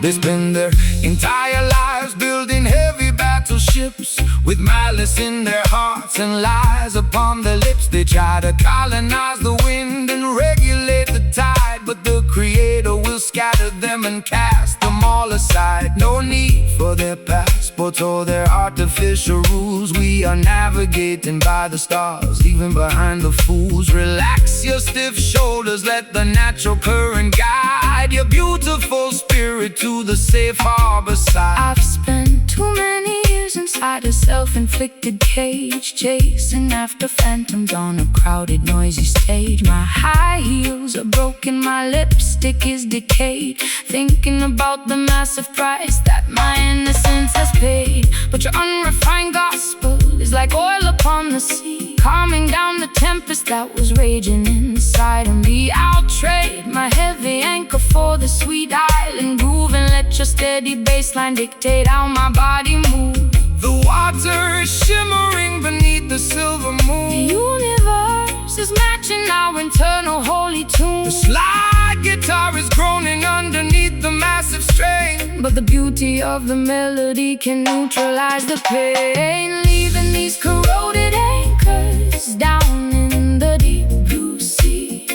They spend their entire lives building heavy battleships, with malice in their hearts and lies upon their lips. They try to colonize the wind and regulate the tide, but the Creator will scatter them and cast them all aside. No need for their passports or their artificial rules. We are navigating by the stars, leaving behind the fools. Relax your stiff shoulders, let the natural current guide your beautiful spirit to the safe harbor side. I've spent too many years inside a self-inflicted cage, chasing after phantoms on a crowded, noisy stage. My high heels are broken, my lipstick is decayed, thinking about the massive price that my innocence has paid. But your unrefined gospel is like oil upon the sea, calming down the tempest that was raging inside of me. I'll trade my heavy anchor for the sweet island groove, and let your steady bassline dictate how my body moves. The water is shimmering beneath the silver moon. The universe is matching our internal holy tune. The slide guitar is groaning underneath the massive strain, but the beauty of the melody can neutralize the pain. Leaving these corroded anchors down in the deep blue sea,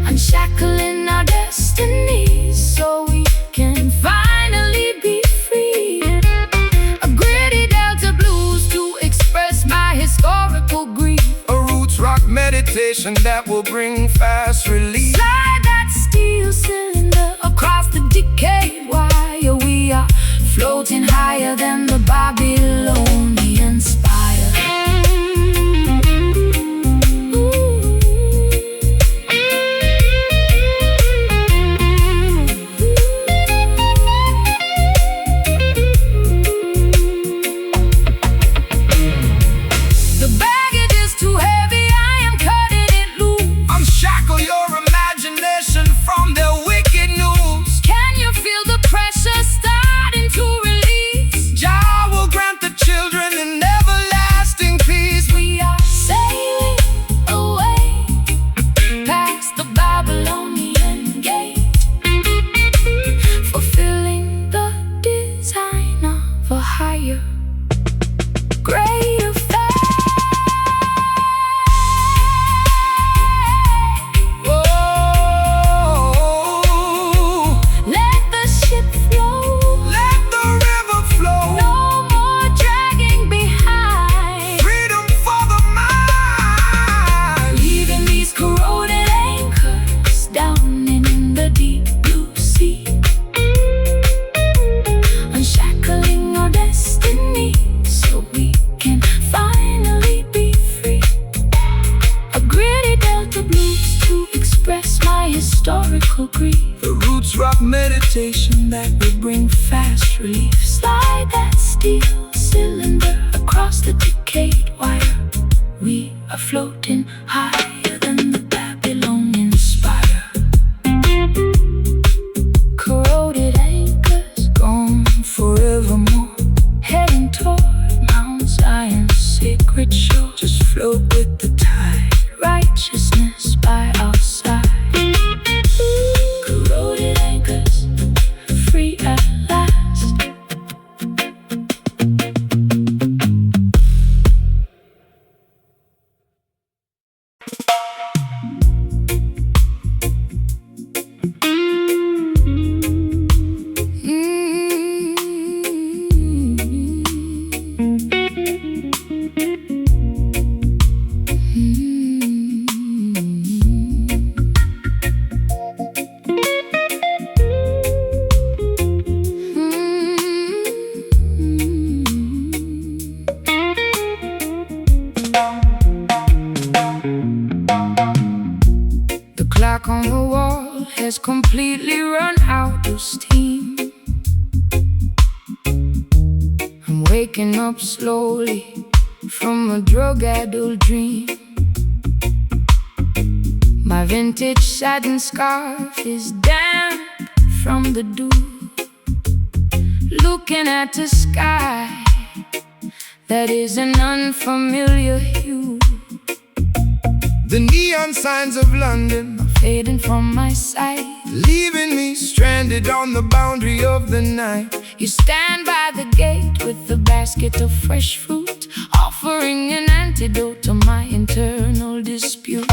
unshackling our destinies so we can finally be free. A gritty delta blues to express my historical grief. A roots rock meditation that will bring fast relief. Slide that steel cylinder across the decayed wire. We are floating higher than the Babylonian spire. Historical grief. The roots rock meditation that will bring fast relief. Slide that steel cylinder across the decayed wire. We are floating higher than the Babylonian spire. Corroded anchors gone forevermore, heading toward Mount Zion's sacred shore. Just float with the tide. Righteousness by clock on the wall has completely run out of steam. I'm waking up slowly from a drug-addled dream. My vintage satin scarf is damp from the dew. Looking at the sky that is an unfamiliar hue. The neon signs of London are fading from my sight, leaving me stranded on the boundary of the night. You stand by the gate with a basket of fresh fruit, offering an antidote to my internal dispute.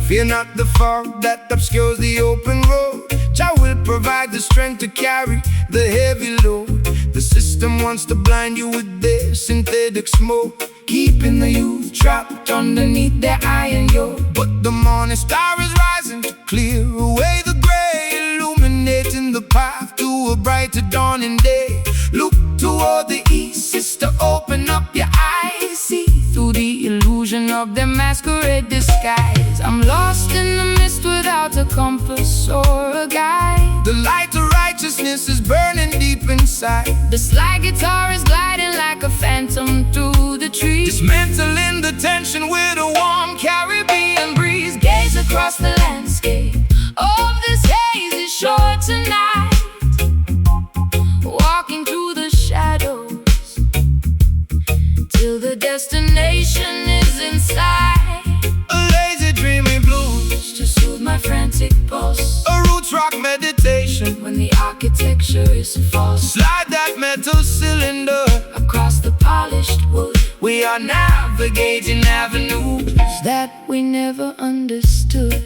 Fear not the fog that obscures the open road. Jah will provide the strength to carry the heavy load. The system wants to blind you with their synthetic smoke, keeping the youth trapped underneath their iron yoke. But the morning star is rising to clear away the gray, illuminating the path to a brighter dawning day. Look toward the east, sister, open up your eyes. See through the illusion of their masquerade disguise. I'm lost in the mist without a compass or a guide. The light of righteousness is burning deep inside. The sly guitar is gliding like a phantom through the trees, dismantling the tension with a warm Caribbean breeze. Gaze across the landscape of this hazy shore tonight, walking through the shadows till the destination is in sight. A lazy dreamy blues to soothe my frantic pulse. A roots rock meditation when the architecture is false. Slide that metal cylinder across the polished wood. We are navigating avenues that we never understood.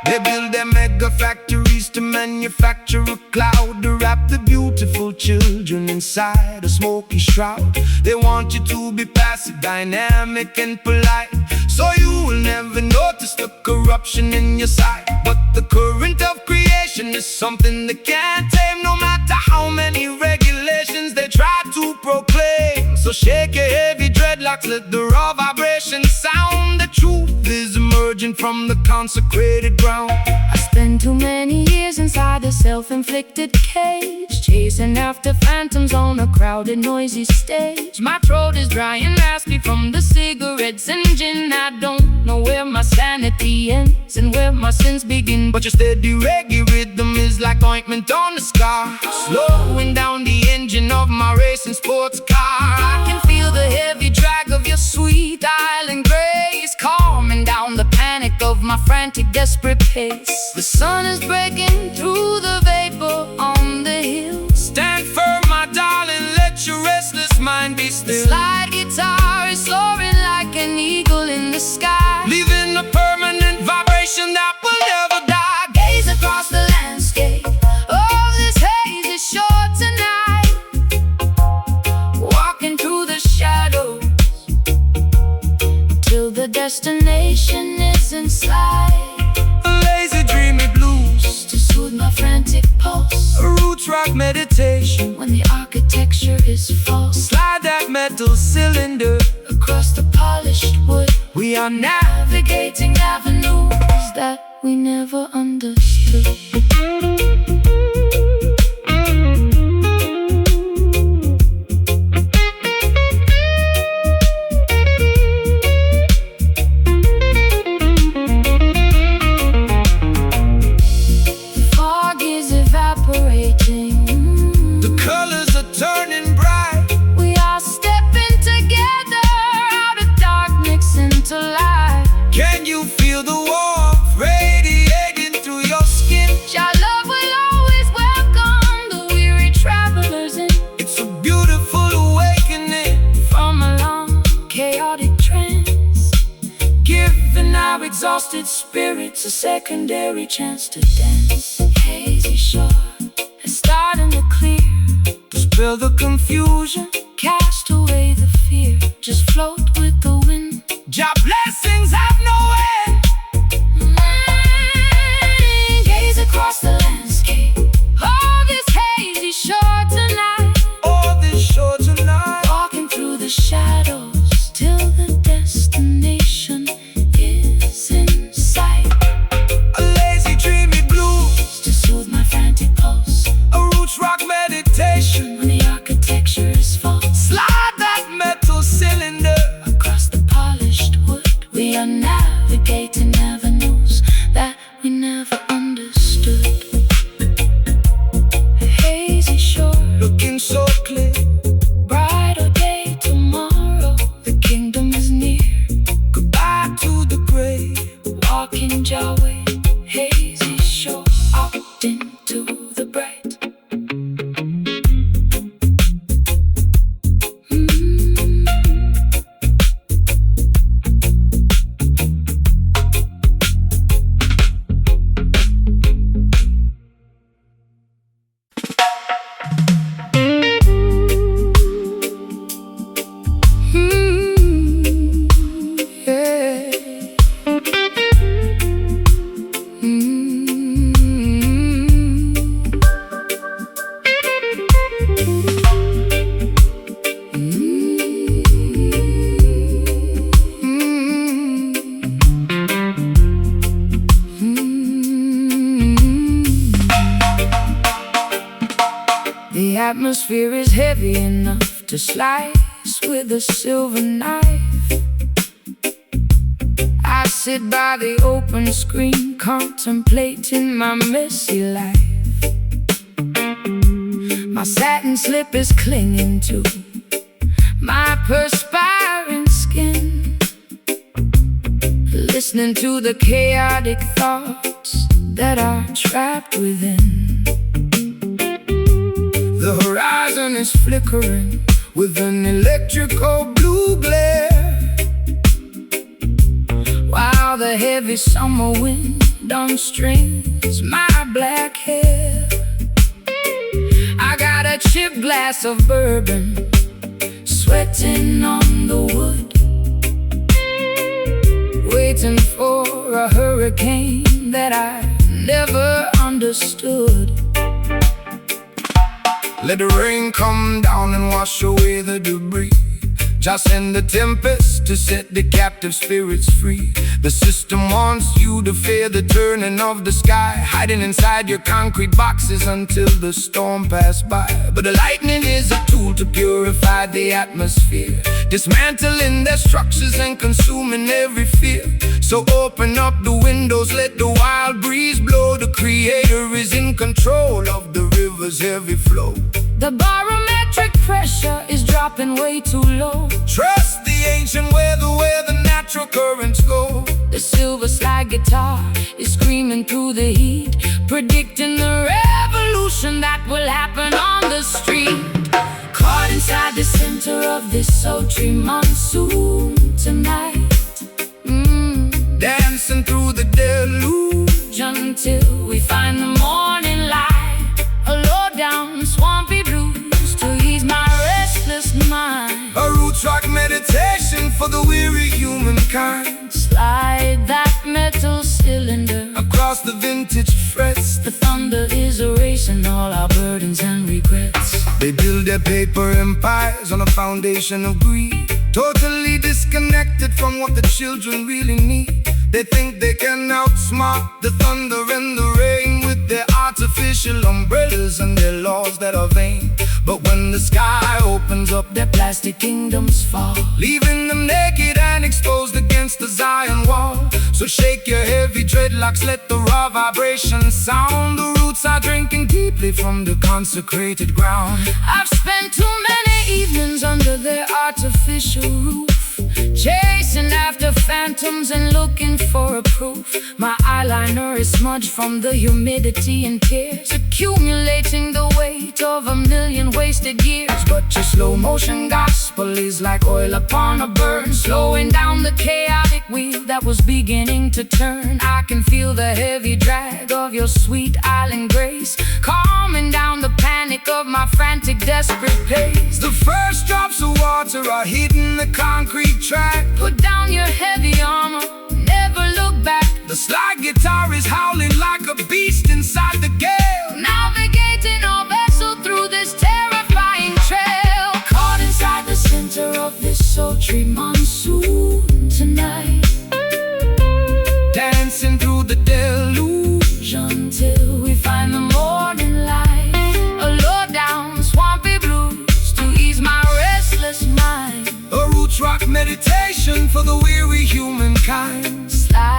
They build their mega factories to manufacture a cloud, to wrap the beautiful children inside a smoky shroud. They want you to be passive, dynamic and polite, so you will never notice the corruption in your sight. But the current of creation is something they can't tame, no matter how many regulations they try to proclaim. So shake your heavy dreadlocks, let the raw vibration sound. The truth is emerging from the consecrated ground. I spent too many years inside a self-inflicted cage, chasing after phantoms on a crowded, noisy stage. My throat is dry and raspy from the cigarettes and gin. I don't know where my sanity ends and where my sins begin. But your steady reggae rhythm is like ointment on the scar, slowing down the engine of my racing sports car. I can feel the heavy drag of your sweet island grace, calming down the panic of my frantic, desperate pace. The sun is breaking through the vapor on the hill. Stand firm, my darling, let your restless mind be still. The slide guitar is soaring like an eagle in the sky, leaving a permanent vibration that will never die. Gaze across the landscape of this hazy shore tonight, walking through the shadows till the destination is in sight. A lazy dreamy blues to soothe my frantic pulse. A roots rock meditation when the architecture is false. Slide that metal cylinder across the polished wood. We are navigating avenues that we never understood. The colors are turning bright. We are stepping together out of darkness into light. Can you feel the warmth radiating through your skin? Your love will always welcome the weary travelers in. It's a beautiful awakening from a long, chaotic trance, giving our exhausted spirits a secondary chance to dance. Hazy shore is starting to clear, dispel the confusion, cast away the fear, just float with the wind. Your blessings have no end. Gaze across the landscape of this hazy shore tonight, walking through the shadows till the destination is in navigating avenues that we never understood. Hazy shore, looking so clear. brighter day tomorrow. The kingdom is near. Goodbye to the grave. Walking Yahweh, hazy shore, out into the bright. The atmosphere is heavy enough to slice with a silver knife. I sit by the open screen, contemplating my messy life. My satin slip is clinging to my perspiring skin, listening to the chaotic thoughts that are trapped within. The horizon is flickering with an electrical blue glare, while the heavy summer wind unstrings my black hair. I got a chipped glass of bourbon, sweating on the wood, waiting for a hurricane that I never understood. let the rain come down and wash away the debris. Just send the tempest to set the captive spirits free. The system wants you to fear the turning of the sky, hiding inside your concrete boxes until the storm pass by. But the lightning is a tool to purify the atmosphere, dismantling their structures and consuming every fear. So open up the windows, let the wild breeze blow. The Creator is in control of the river's heavy flow. The barometric pressure is dropping way too low. Trust the ancient weather where the natural currents go. The silver slide guitar is screaming through the heat, predicting the revolution that will happen on the street. Caught inside the center of this sultry monsoon tonight, Dancing through the deluge until we find the morning light. A low down swampy blues to ease my restless mind. a roots rock meditation for the weary humankind. Slide that metal cylinder Across the vintage frets, the thunder is erasing all our burdens and regrets. they build their paper empires on a foundation of greed, totally disconnected from what the children really need. They think they can outsmart the thunder and the rain with their artificial umbrellas and their laws that are vain. But when the sky opens up, Their plastic kingdoms fall. leaving them naked and exposed against the Zion wall. So shake your heavy dreadlocks, let the raw vibrations sound. The roots are drinking deeply from the consecrated ground. I've spent too many evenings under their artificial roof, chasing after phantoms and looking for a proof. My eyeliner is smudged from the humidity and tears, accumulating the weight of a million wasted years. But your slow motion gospel is like oil upon a burn, Slowing down the chaotic wheel that was beginning to turn. I can feel the heavy drag of your sweet island grace, calming down the panic of my frantic, desperate pace. The first drops of water are hitting the concrete track. Put down your heavy armor, never look back. The slide guitar is howling like a beast inside the gale. Navigating our vessel through this terrifying trail. Caught inside the center of this sultry monsoon tonight, Dancing through the deluge until we find the morning light. A low down swampy blues to ease my restless mind. a roots rock meditation for the weary humankind. Slide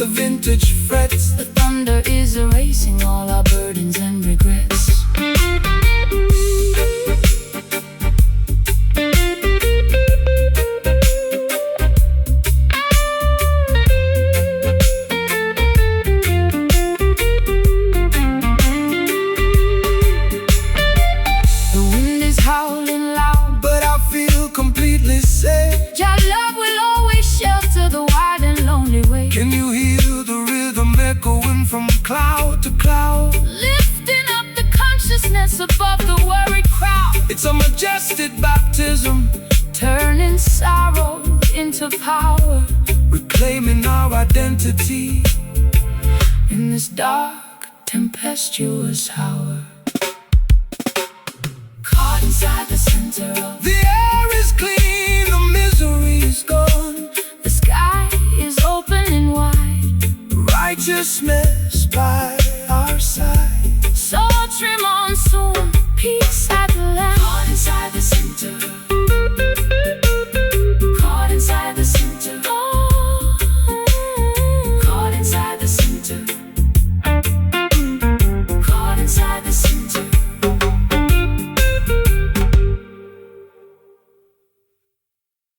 the vintage frets. The thunder is erasing all our burdens and regrets. The wind is howling loud, but I feel completely safe. Your love will always shelter the wide and lonely way. Can you hear the rhythm echoing from cloud to cloud? Lifting up the consciousness above the worried crowd. It's a majestic baptism, Turning sorrow into power reclaiming our identity in this dark, tempestuous hour. Caught inside the center of the air is clean, the misery is gone. the sky is open and wide. Righteousness by